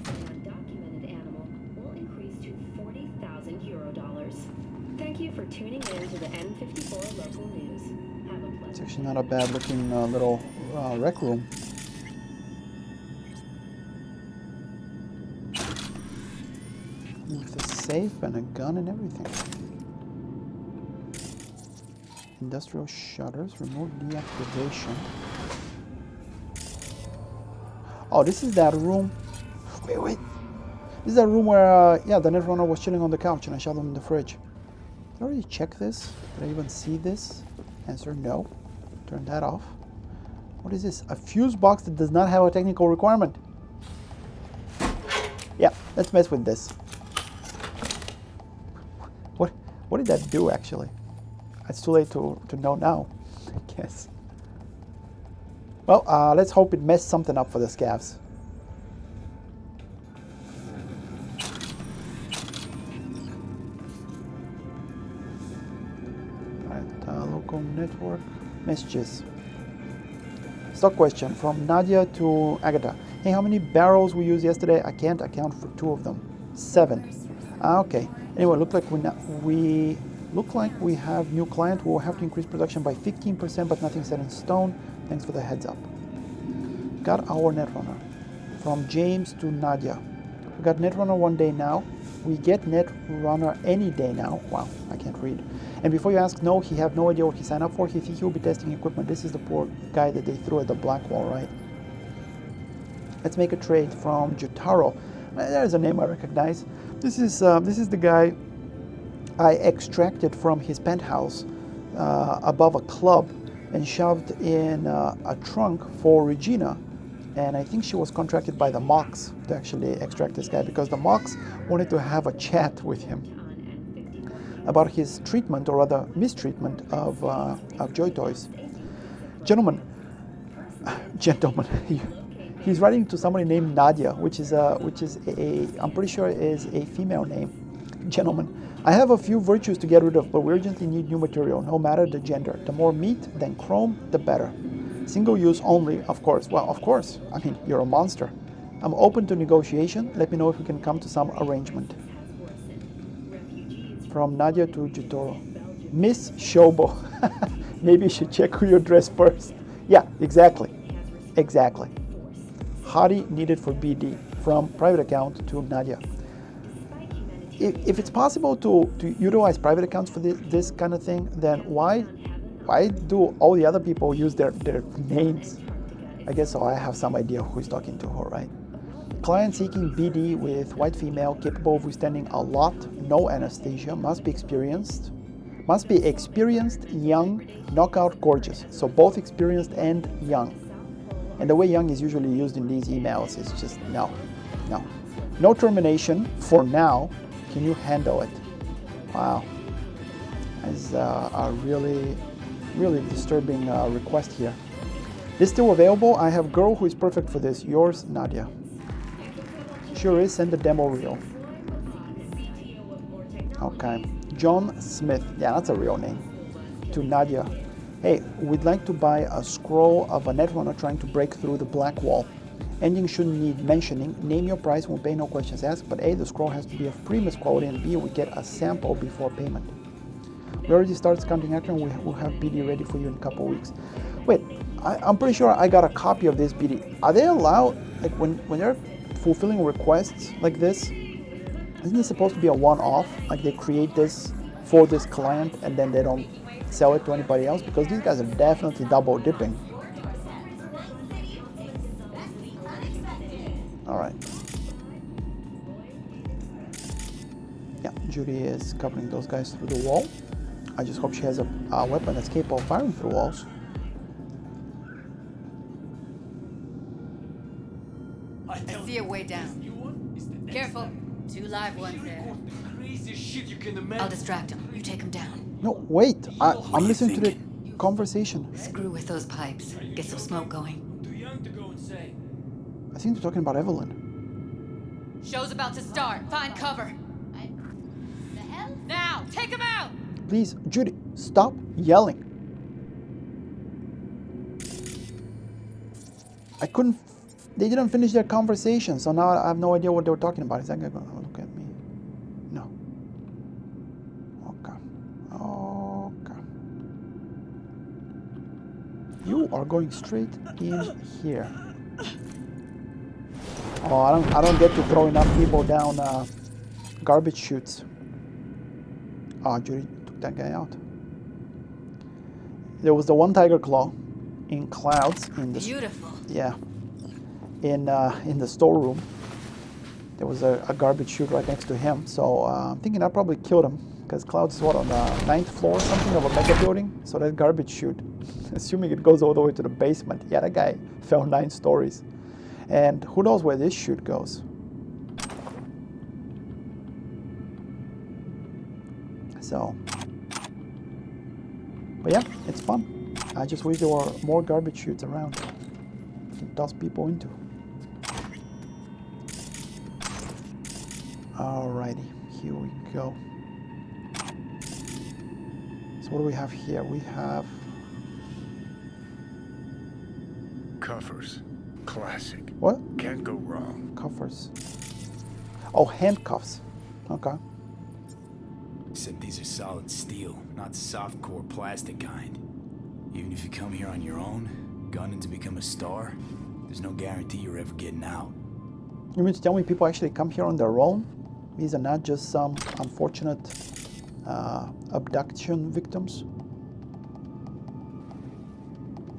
Undocumented animal will increase to €40,000. Thank you for tuning in to the N54 local news. It's actually not a bad looking little rec room. With a safe and a gun and everything. Industrial shutters, remote deactivation. Oh, this is that room. Wait. This is that room where, yeah, the Netrunner was chilling on the couch and I shot him in the fridge. Did I already check this? Did I even see this? Answer, no. Turn that off. What is this? A fuse box that does not have a technical requirement. Yeah, let's mess with this. What did that do, actually? It's too late to know now, I guess. Well, let's hope it messed something up for the scavs. Alright, local network messages. Stock question from Nadia to Agatha. Hey, how many barrels we used yesterday? I can't account for 2 of them. 7. Okay. Anyway, look like we have new client. We'll have to increase production by 15%, but nothing set in stone. Thanks for the heads up. Got our Netrunner. From James to Nadia. We got Netrunner one day now. We get Netrunner any day now. Wow, I can't read. And before you ask, no, he have no idea what he signed up for. He thinks he'll be testing equipment. This is the poor guy that they threw at the black wall, right? Let's make a trade from Jutaro. There's a name I recognize. This is the guy I extracted from his penthouse above a club and shoved in a trunk for Regina. And I think she was contracted by the Mox to actually extract this guy because the Mox wanted to have a chat with him about his treatment, or rather mistreatment, of Joy Toys. Gentlemen, he's writing to somebody named Nadia, which is I'm pretty sure is a female name. Gentlemen, I have a few virtues to get rid of, but we urgently need new material, no matter the gender. The more meat than chrome, the better. Single use only, of course. Well, of course. I mean, you're a monster. I'm open to negotiation. Let me know if we can come to some arrangement. From Nadia to Jutoro. Miss Shobo. Maybe you should check who you dress first. Yeah, exactly. Exactly. Hottie needed for BD. From private account to Nadia. If it's possible to utilize private accounts for this kind of thing, then why do all the other people use their names? I guess so I have some idea who's talking to her, right? Client seeking BD with white female capable of withstanding a lot, no anesthesia, must be experienced, young, knockout, gorgeous. So both experienced and young. And the way young is usually used in these emails is just no. No termination for now. Can you handle it? Wow. That's a really disturbing request here. This still available? I have girl who is perfect for this. Yours, Nadia. Sure is. Send the demo reel. Okay. John Smith. Yeah, that's a real name. To Nadia. Hey, we'd like to buy a scroll of a Netrunner trying to break through the black wall. Ending shouldn't need mentioning. Name your price, we'll pay, no questions asked. But A, the scroll has to be of premium quality, and B, we get a sample before payment. We already started counting action. We'll have BD ready for you in a couple of weeks. Wait, I'm pretty sure I got a copy of this BD. Are they allowed, like when they're fulfilling requests like this, isn't it supposed to be a one-off? Like they create this for this client and then they don't sell it to anybody else? Because these guys are definitely double dipping. All right. Yeah, Judy is covering those guys through the wall. I just hope she has a weapon that's capable of firing through walls. I see a way down. Careful. 2 live ones there. I'll distract him. You take him down. No, wait. I'm listening to the conversation. Screw with those pipes. Get some smoke going. I think they're talking about Evelyn. Show's about to start. Find cover. The hell? Now, take him out! Please, Judy, stop yelling. They didn't finish their conversation, so now I have no idea what they were talking about. Is that guy going to look at me? No. Okay. You are going straight in here. Oh, I don't get to throw enough people down garbage chutes. Oh, Judy took that guy out. There was the one tiger claw in clouds in the Beautiful. yeah in the storeroom. There was a garbage chute right next to him, so I'm thinking I probably killed him because Cloud's is what, on the 9th floor or something of a mega building. So that garbage chute, assuming it goes all the way to the basement. Yeah, that guy fell 9 stories, and who knows where this chute goes. So, but yeah, it's fun. I just wish there were more garbage chutes around to toss people into. Alrighty, here we go. So what do we have here? We have Cuffers. Classic. what? Can't go wrong. Cuffers. Oh, handcuffs. Okay. Except these are solid steel, not soft-core plastic kind. Even if you come here on your own, gunning to become a star, there's no guarantee you're ever getting out. You mean to tell me people actually come here on their own? These are not just some unfortunate abduction victims?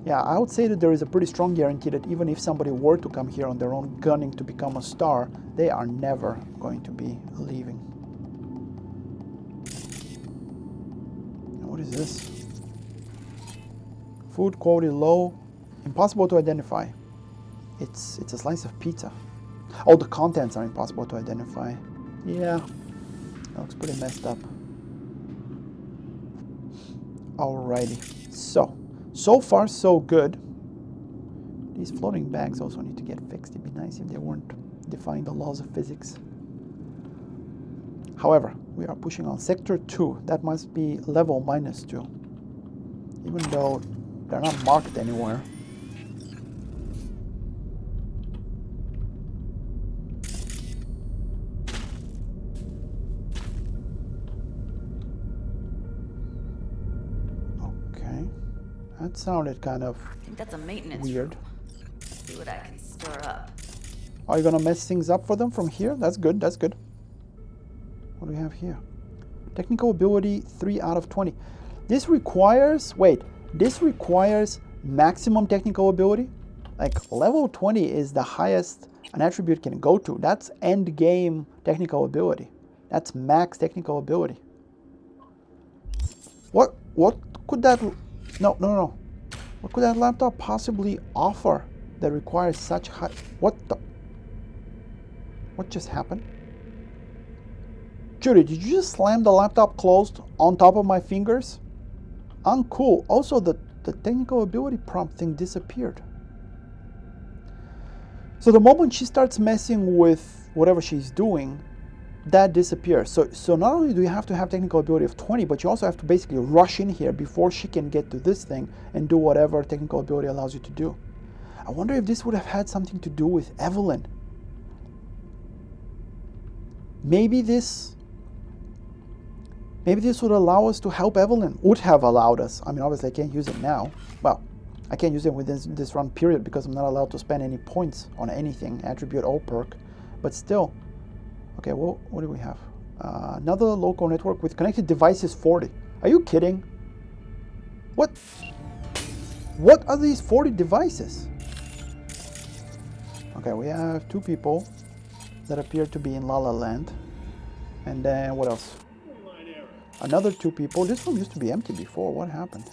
Yeah, I would say that there is a pretty strong guarantee that even if somebody were to come here on their own gunning to become a star, they are never going to be leaving. What is this? Food quality low, impossible to identify. It's a slice of pizza. Oh, the contents are impossible to identify. Yeah, that looks pretty messed up. Alrighty, so far so good. These floating bags also need to get fixed. It'd be nice if they weren't defying the laws of physics. However, we are pushing on Sector 2. That must be level -2. Even though they're not marked anywhere. Okay. That sounded kind of I think that's a maintenance weird. room. See what I can stir up. Are you gonna mess things up for them from here? That's good, that's good. What do we have here? Technical ability 3 out of 20. This requires, wait, this requires maximum technical ability? Like level 20 is the highest an attribute can go to. That's end game technical ability. That's max technical ability. What could that, no. What could that laptop possibly offer that requires such high, what just happened? Judy, did you just slam the laptop closed on top of my fingers? Uncool. Also, the technical ability prompt thing disappeared. So the moment she starts messing with whatever she's doing, that disappears. So not only do you have to have technical ability of 20, but you also have to basically rush in here before she can get to this thing and do whatever technical ability allows you to do. I wonder if this would have had something to do with Evelyn. Maybe this would allow us to help Evelyn. Would have allowed us. I mean, obviously I can't use it now. Well, I can't use it within this run period because I'm not allowed to spend any points on anything, attribute or perk. But still. Okay, well, what do we have? Another local network with connected devices 40. Are you kidding? What are these 40 devices? Okay, we have 2 people that appear to be in La La Land. And then what else? Another 2 people. This room used to be empty before. What happened?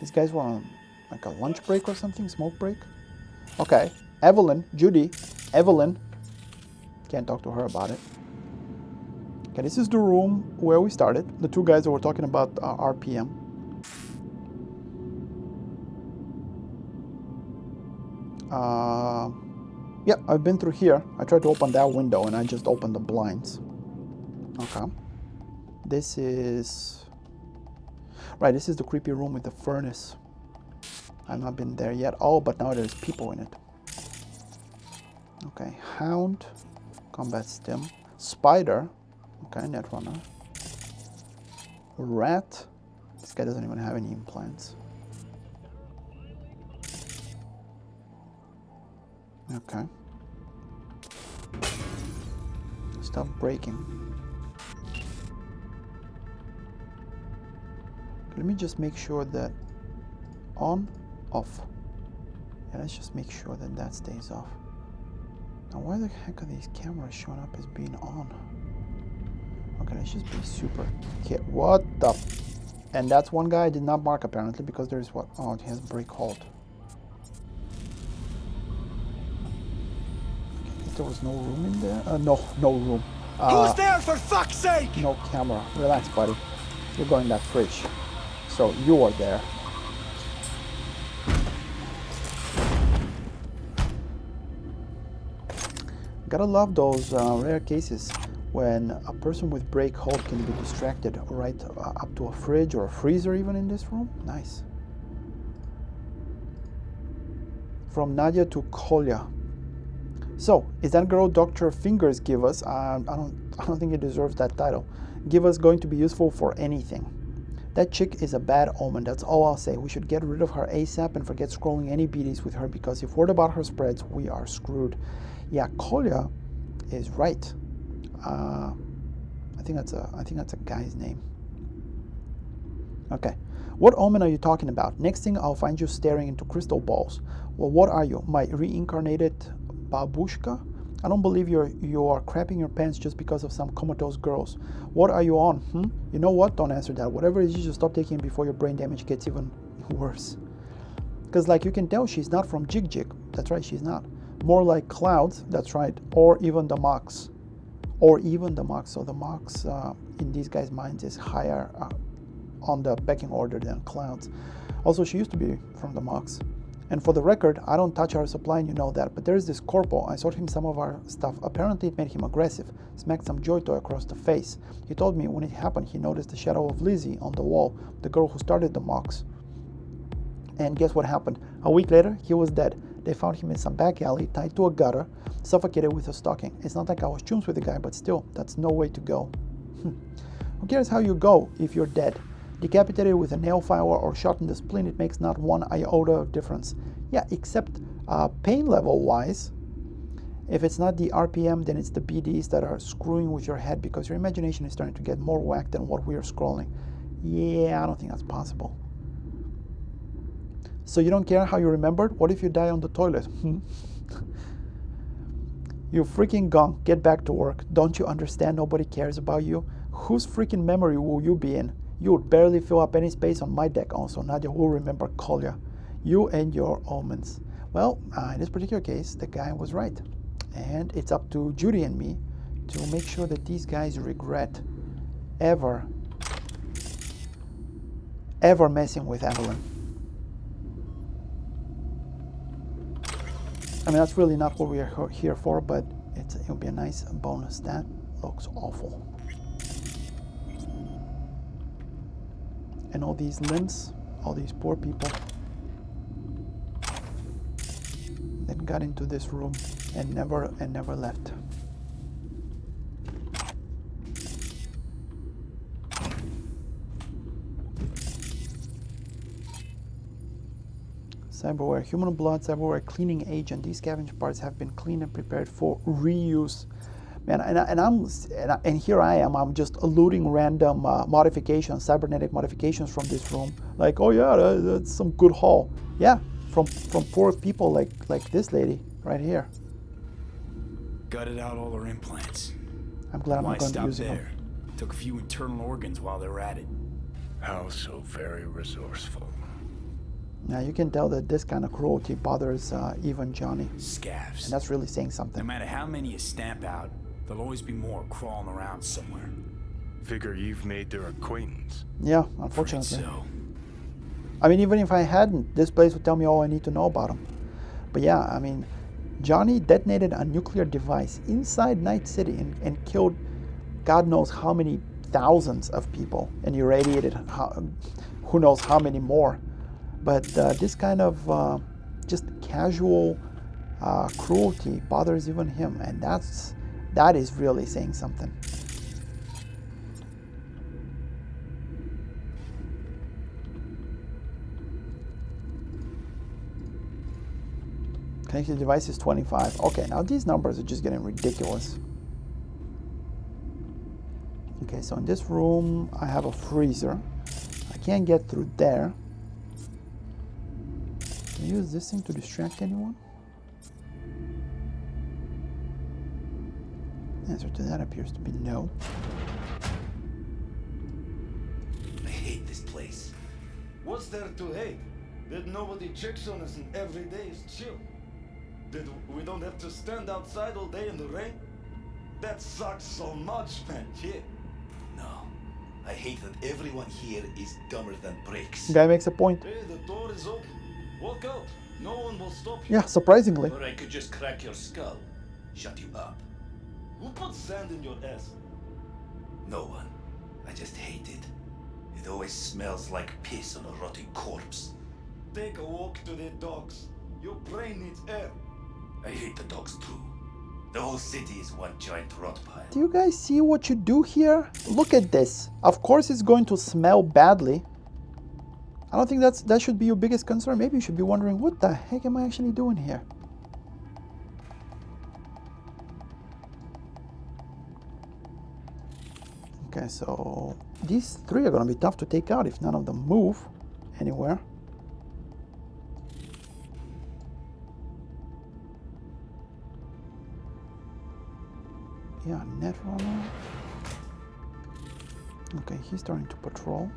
These guys were on like a lunch break or something? Smoke break? Okay. Evelyn. Judy. Evelyn. Can't talk to her about it. Okay, this is the room where we started. The 2 guys that were talking about RPM. Yeah, I've been through here. I tried to open that window and I just opened the blinds. Okay. This is... Right, this is the creepy room with the furnace. I've not been there yet. Oh, but now there's people in it. Okay, Hound. Combat Stim. Spider. Okay, Netrunner. Rat. This guy doesn't even have any implants. Okay. Stop breaking. Let me just make sure that on, off. Yeah, let's just make sure that that stays off. Now, why the heck are these cameras showing up as being on? Okay, let's just be super careful. What the? And that's one guy I did not mark apparently because there's what? Oh, it has brake hold. Okay, there was no room in there? No room. Who's there, for fuck's sake? No camera. Relax, buddy. You're going that fridge. So you are there. Gotta love those rare cases when a person with brake hold can be distracted right up to a fridge or a freezer even in this room. Nice. From Nadia to Kolya. So, is that girl Dr. Fingers give us? I don't think it deserves that title. Give us going to be useful for anything. That chick is a bad omen, that's all I'll say. We should get rid of her ASAP and forget scrolling any BDs with her because if word about her spreads, we are screwed. Yeah, Kolya is right. I think that's a guy's name. Okay. What omen are you talking about? Next thing I'll find you staring into crystal balls. Well, what are you? My reincarnated babushka? I don't believe you are crapping your pants just because of some comatose girls. What are you on? You know what? Don't answer that. Whatever it is, you should stop taking it before your brain damage gets even worse. Because like you can tell, she's not from Jig Jig. That's right, she's not. More like Clouds. That's right. Or even the Mox. Or even the Mox. So the Mox in these guys' minds is higher on the pecking order than Clouds. Also, she used to be from the Mox. And for the record, I don't touch our supply and you know that, but there's this corpo. I sold him some of our stuff. Apparently it made him aggressive. Smacked some joy toy across the face. He told me when it happened he noticed the shadow of Lizzie on the wall, the girl who started the Mox. And guess what happened? A week later, he was dead. They found him in some back alley, tied to a gutter, suffocated with a stocking. It's not like I was chums with the guy, but still, that's no way to go. Who cares how you go if you're dead? Decapitated with a nail file or shot in the spleen, it makes not one iota of difference. Yeah, except pain level wise, if it's not the RPM, then it's the BDs that are screwing with your head because your imagination is starting to get more whacked than what we are scrolling. Yeah, I don't think that's possible. So you don't care how you remembered? What if you die on the toilet? You freaking gone. Get back to work. Don't you understand nobody cares about you? Whose freaking memory will you be in? You would barely fill up any space on my deck also. Nadia will remember Kolya. You and your omens. Well, in this particular case, the guy was right. And it's up to Judy and me to make sure that these guys regret ever messing with Evelyn. I mean, that's really not what we are here for, but it'll be a nice bonus. That looks awful. And all these limbs, all these poor people that got into this room and never left. Cyberware, human blood, Cyberware cleaning agent. These scavenged parts have been cleaned and prepared for reuse. Man, and here I am. I'm just eluding random modifications, cybernetic modifications from this room. Like, oh yeah, that's some good haul. Yeah, from poor people like this lady right here. Gutted out all her implants. I'm glad I'm Why not going to stop use there? them. Took a few internal organs while they were at it. How so very resourceful. Now you can tell that this kind of cruelty bothers even Johnny. Scavs. And that's really saying something. No matter how many you stamp out, there'll always be more crawling around somewhere. Figure you've made their acquaintance. Yeah, unfortunately. So. I mean, even if I hadn't, this place would tell me all I need to know about him. But yeah, I mean, Johnny detonated a nuclear device inside Night City and killed God knows how many thousands of people and irradiated who knows how many more. But this kind of just casual cruelty bothers even him, and that is really saying something. Connected device is 25. Okay, now these numbers are just getting ridiculous. Okay, so in this room, I have a freezer. I can't get through there. Can I use this thing to distract anyone? The answer to that appears to be no. I hate this place. What's there to hate? That nobody checks on us and every day is chill. That we don't have to stand outside all day in the rain. That sucks so much, man. Yeah. No. I hate that everyone here is dumber than bricks. Guy makes a point. Hey, the door is open. Walk out. No one will stop you. Yeah, surprisingly. Or I could just crack your skull. Shut you up. Who put sand in your ass? No one. I just hate it. It always smells like piss on a rotting corpse. Take a walk to the dogs. Your brain needs air. I hate the dogs too. The whole city is one giant rot pile. Do you guys see what you do here? Look at this. Of course it's going to smell badly. I don't think that should be your biggest concern. Maybe you should be wondering, what the heck am I actually doing here? Okay, so these three are going to be tough to take out if none of them move anywhere. Yeah, Netrunner. Okay, he's starting to patrol.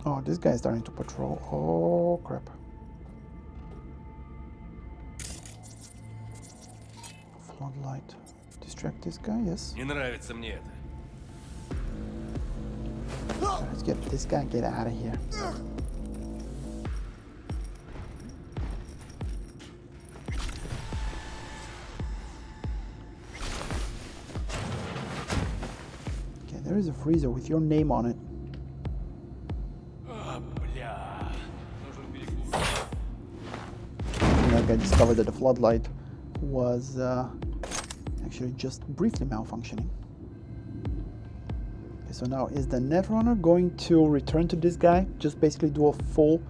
Oh, this guy's starting to patrol. Oh, crap. Floodlight. Distract this guy, yes. Не нравится мне это. Let's get this guy, get out of here. Okay, there is a freezer with your name on it. I discovered that the floodlight was actually just briefly malfunctioning. Okay, so now is the Netrunner going to return to this guy? Just basically do a full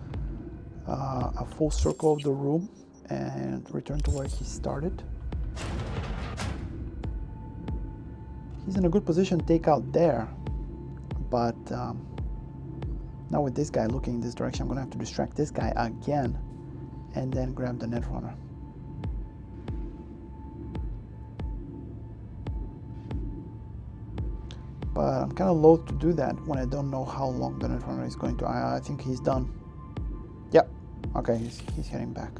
circle of the room and return to where he started. He's in a good position to take out there, but now with this guy looking in this direction, I'm gonna have to distract this guy again and then grab the Netrunner. But I'm kind of loath to do that when I don't know how long the Netrunner is going to. I think he's done. Yep. Okay, he's heading back.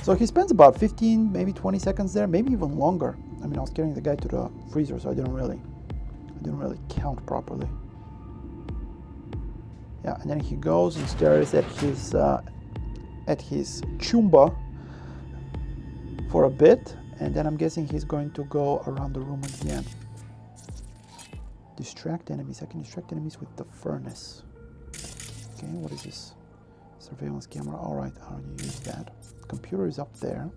So he spends about 15, maybe 20 seconds there, maybe even longer. I mean, I was carrying the guy to the freezer, so I didn't really count properly. Yeah, and then he goes and stares at his chumba for a bit, and then I'm guessing he's going to go around the room again. Distract enemies. I can distract enemies with the furnace. Okay, what is this? Surveillance camera. All right, I'll use that. Computer is up there.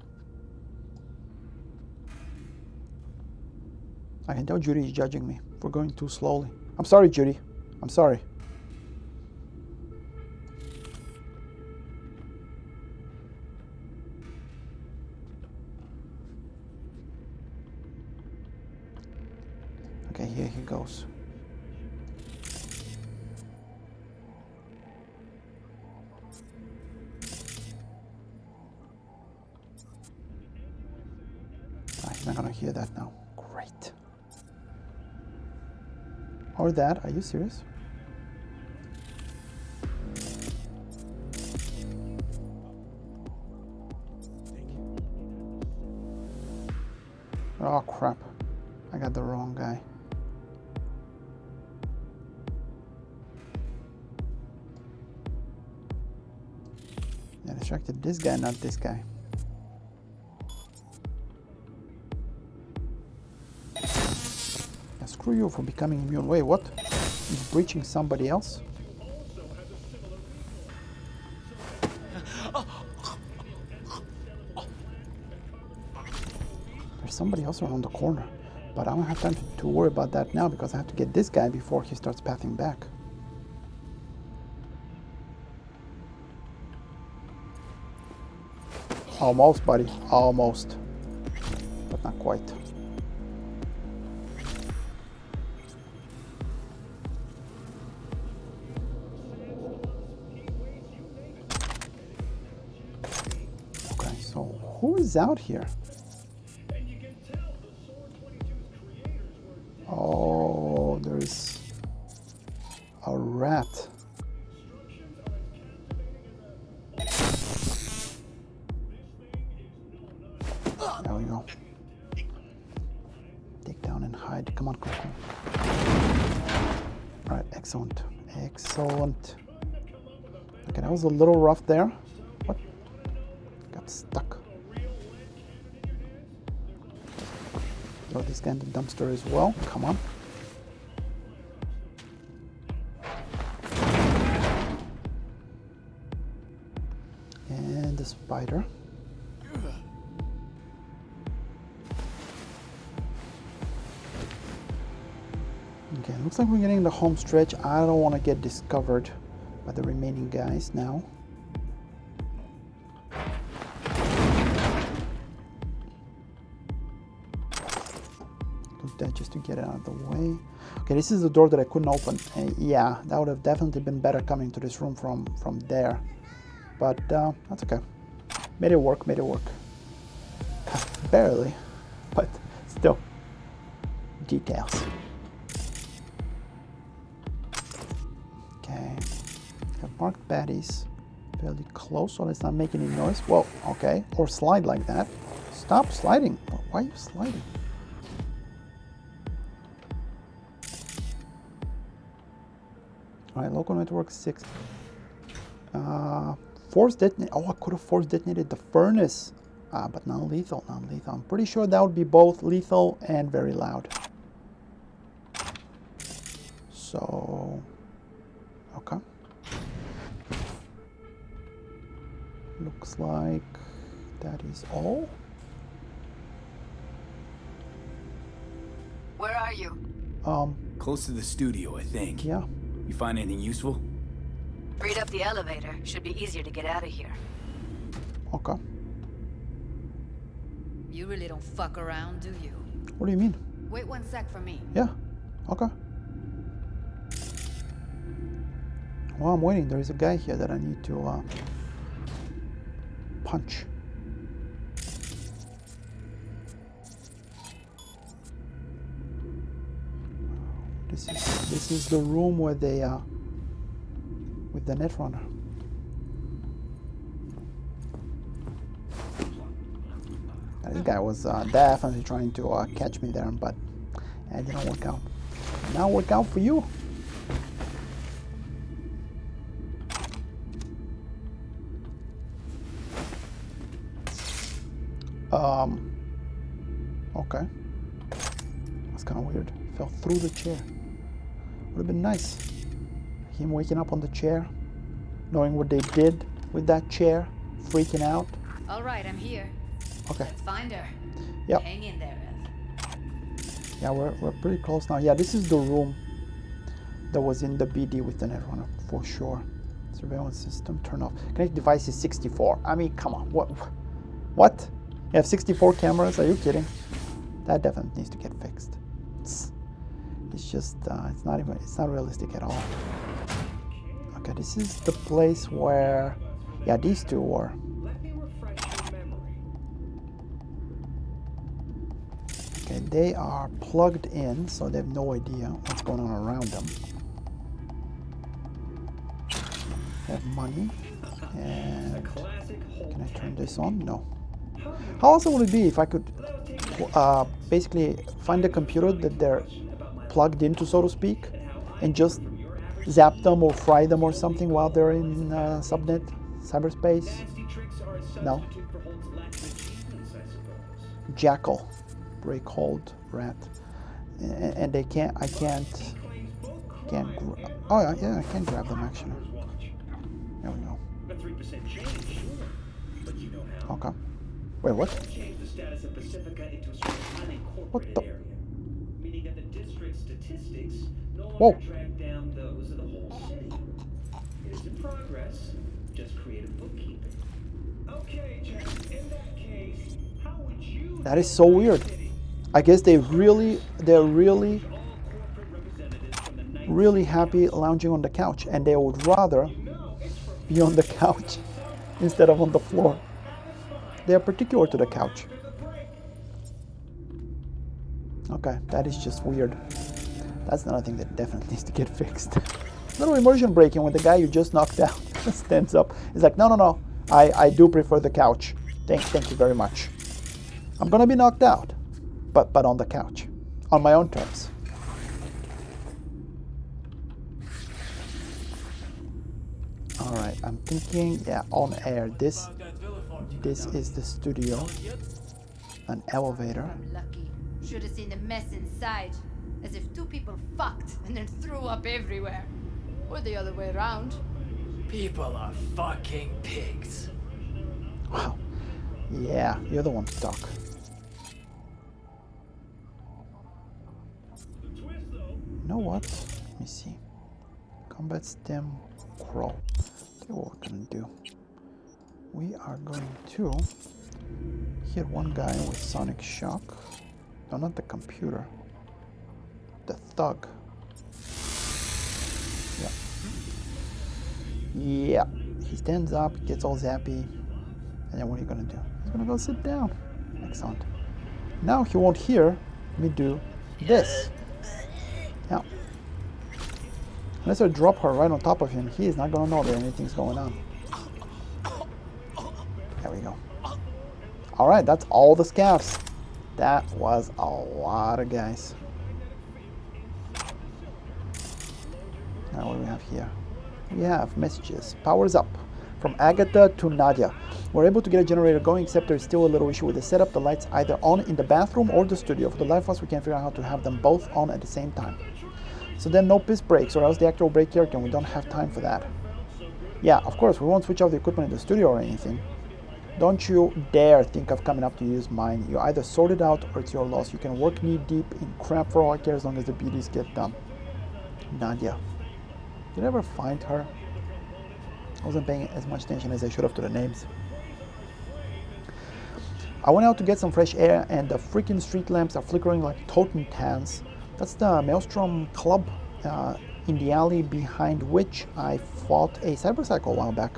I can tell Judy is judging me for going too slowly. I'm sorry, Judy. I'm sorry. Okay, here he goes. He's not gonna hear that now. Great. Or that, are you serious? Oh crap. I got the wrong guy. I distracted this guy, not this guy. Yeah, screw you for becoming immune. Wait, what? He's breaching somebody else? There's somebody else around the corner. But I don't have time to worry about that now because I have to get this guy before he starts pathing back. Almost, buddy. Almost. But not quite. Okay, so who is out here? Oh, there's a rat. There we go. Take down and hide. Come on, come on. Alright, excellent. Excellent. Okay, that was a little rough there. What? Got stuck. Throw this guy in the dumpster as well. Come on. And the spider. Okay, looks like we're getting the home stretch. I don't want to get discovered by the remaining guys now. Do that just to get it out of the way. Okay, this is the door that I couldn't open. Yeah, that would have definitely been better coming to this room from there. But that's okay. Made it work, made it work. Barely, but still. Details. Okay, have marked baddies fairly close, so let's not make any noise. Whoa, okay, or slide like that. Stop sliding. Why are you sliding? All right, local network 6. Force detonate. Oh, I could have force detonated the furnace, but non-lethal, non-lethal. I'm pretty sure that would be both lethal and very loud. So, okay. Looks like that is all. Where are you? Close to the studio, I think. Yeah. You find anything useful? Freed up the elevator. Should be easier to get out of here. Okay. You really don't fuck around, do you? What do you mean? Wait 1 sec for me. Yeah. Okay. While I'm waiting, there is a guy here that I need to punch. This is the room where they with the Netrunner. This guy was definitely trying to catch me there, but it didn't work out. Now work out for you. Okay. That's kind of weird. Fell through the chair. Would have been nice. Him waking up on the chair, knowing what they did with that chair, freaking out. All right, I'm here. Okay. Let's find her. Yep. Hang in there, Ev. Yeah, we're pretty close now. Yeah, this is the room that was in the BD with the Netrunner, for sure. Surveillance system, turn off. Connect device is 64. I mean, come on. What? You have 64 cameras? Are you kidding? That definitely needs to get fixed. It's just, it's not realistic at all. Okay, this is the place where, yeah, these two were. Okay, they are plugged in, so they have no idea what's going on around them. They have money, and can I turn this on? No. How awesome would it be if I could basically find a computer that they're plugged into, so to speak, and just zap them or fry them or something while they're in subnet, cyberspace? No. Jackal, break hold, rat, and they can't. I can't. Oh yeah, I can grab them actually. There we go. Okay. Wait, what? What the? looking at the district statistics, no Whoa. longer track down those of the whole city. It is in progress. Just creative bookkeeping. Okay, Jack, in that case, how would you... That is so weird. I guess they're really happy lounging on the couch, and they would rather be on the couch instead of on the floor. They are particular to the couch. Okay, that is just weird. That's another thing that definitely needs to get fixed. Little immersion breaking when the guy you just knocked down stands up. He's like, no, I do prefer the couch. Thank you very much. I'm gonna be knocked out, but on the couch, on my own terms. All right, I'm thinking, yeah, on air. This is the studio. An elevator. I'm lucky. Should have seen the mess inside. As if two people fucked and then threw up everywhere. Or the other way around. People are fucking pigs. Wow. Yeah, you're the one to talk. You know what? Let me see. Combat stem crawl. Okay, what we're gonna do? We are going to hit one guy with sonic shock. No, not the computer. The thug. Yeah. He stands up, gets all zappy, and then what are you gonna do? He's gonna go sit down. Excellent. Now he won't hear me do this. Yeah. Unless I drop her right on top of him, he is not gonna know that anything's going on. There we go. Alright, that's all the scavs. That was a lot of guys. Now what do we have here? We have messages. Powers up. From Agatha to Nadia. We're able to get a generator going, except there's still a little issue with the setup. The lights either on in the bathroom or the studio. For the life of us, we can't figure out how to have them both on at the same time. So then no piss breaks, or else the actor will break character, and we don't have time for that. Yeah, of course, we won't switch off the equipment in the studio or anything. Don't you dare think of coming up to use mine. You either sort it out or it's your loss. You can work knee deep in crap for all I care as long as the beauties get done. Nadia. Did I ever find her? I wasn't paying as much attention as I should have to the names. I went out to get some fresh air, and the freaking street lamps are flickering like totem tans. That's the Maelstrom Club in the alley behind which I fought a cyberpsycho a while back.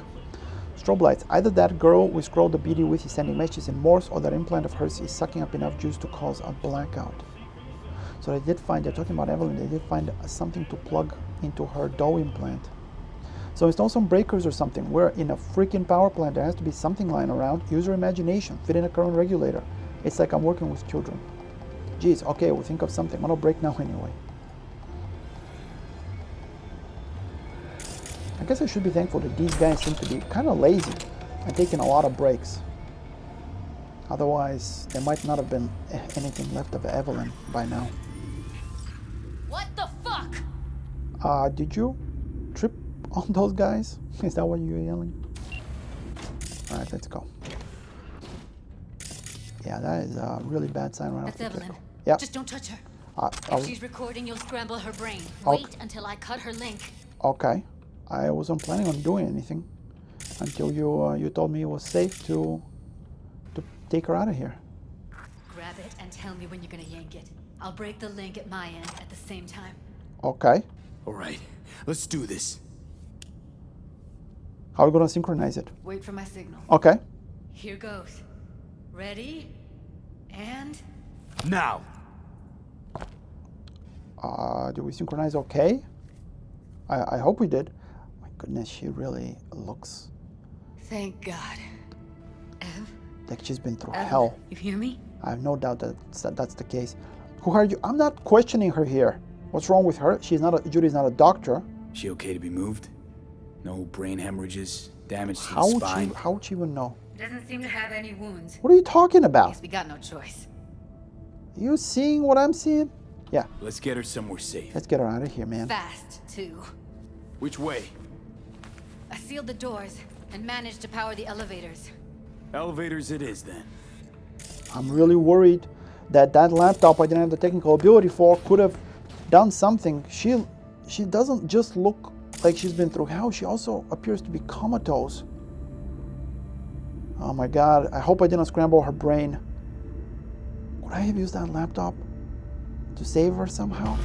Strobe lights. Either that girl we scrolled the BD with is sending messages in Morse, or that implant of hers is sucking up enough juice to cause a blackout. So they did find, they're talking about Evelyn, they did find something to plug into her dough implant. So install some breakers or something. We're in a freaking power plant. There has to be something lying around. Use your imagination. Fit in a current regulator. It's like I'm working with children. Geez, okay, we'll think of something. I'm gonna break now anyway. I guess I should be thankful that these guys seem to be kind of lazy and taking a lot of breaks. Otherwise, there might not have been anything left of Evelyn by now. What the fuck? Did you trip on those guys? Is that what you were yelling? Alright, let's go. Yeah, that is a really bad sign right off the Evelyn. get-go. Yeah. Just don't touch her. If she's recording, you'll scramble her brain. Okay. Wait until I cut her link. Okay. I wasn't planning on doing anything until you told me it was safe to take her out of here. Grab it and tell me when you're gonna yank it. I'll break the link at my end at the same time. Okay. All right, let's do this. How are we gonna synchronize it? Wait for my signal. Okay. Here goes. Ready? And... Now! Do we synchronize okay? I hope we did. My goodness, she really looks Thank God. Ev? like she's been through Ev, hell. You hear me? I have no doubt that's the case. Who are you? I'm not questioning her here. What's wrong with her? Judy's not a doctor. She okay to be moved? No brain hemorrhages, damage to the How spine? would she even know? Doesn't seem to have any wounds. What are you talking about? Guess we got no choice. You seeing what I'm seeing? Yeah. Let's get her somewhere safe. Let's get her out of here, man. Fast, too. Which way? I sealed the doors and managed to power the elevators. Elevators it is, then. I'm really worried that laptop I didn't have the technical ability for could have done something. She doesn't just look like she's been through hell, she also appears to be comatose. Oh my god, I hope I didn't scramble her brain. Could I have used that laptop to save her somehow?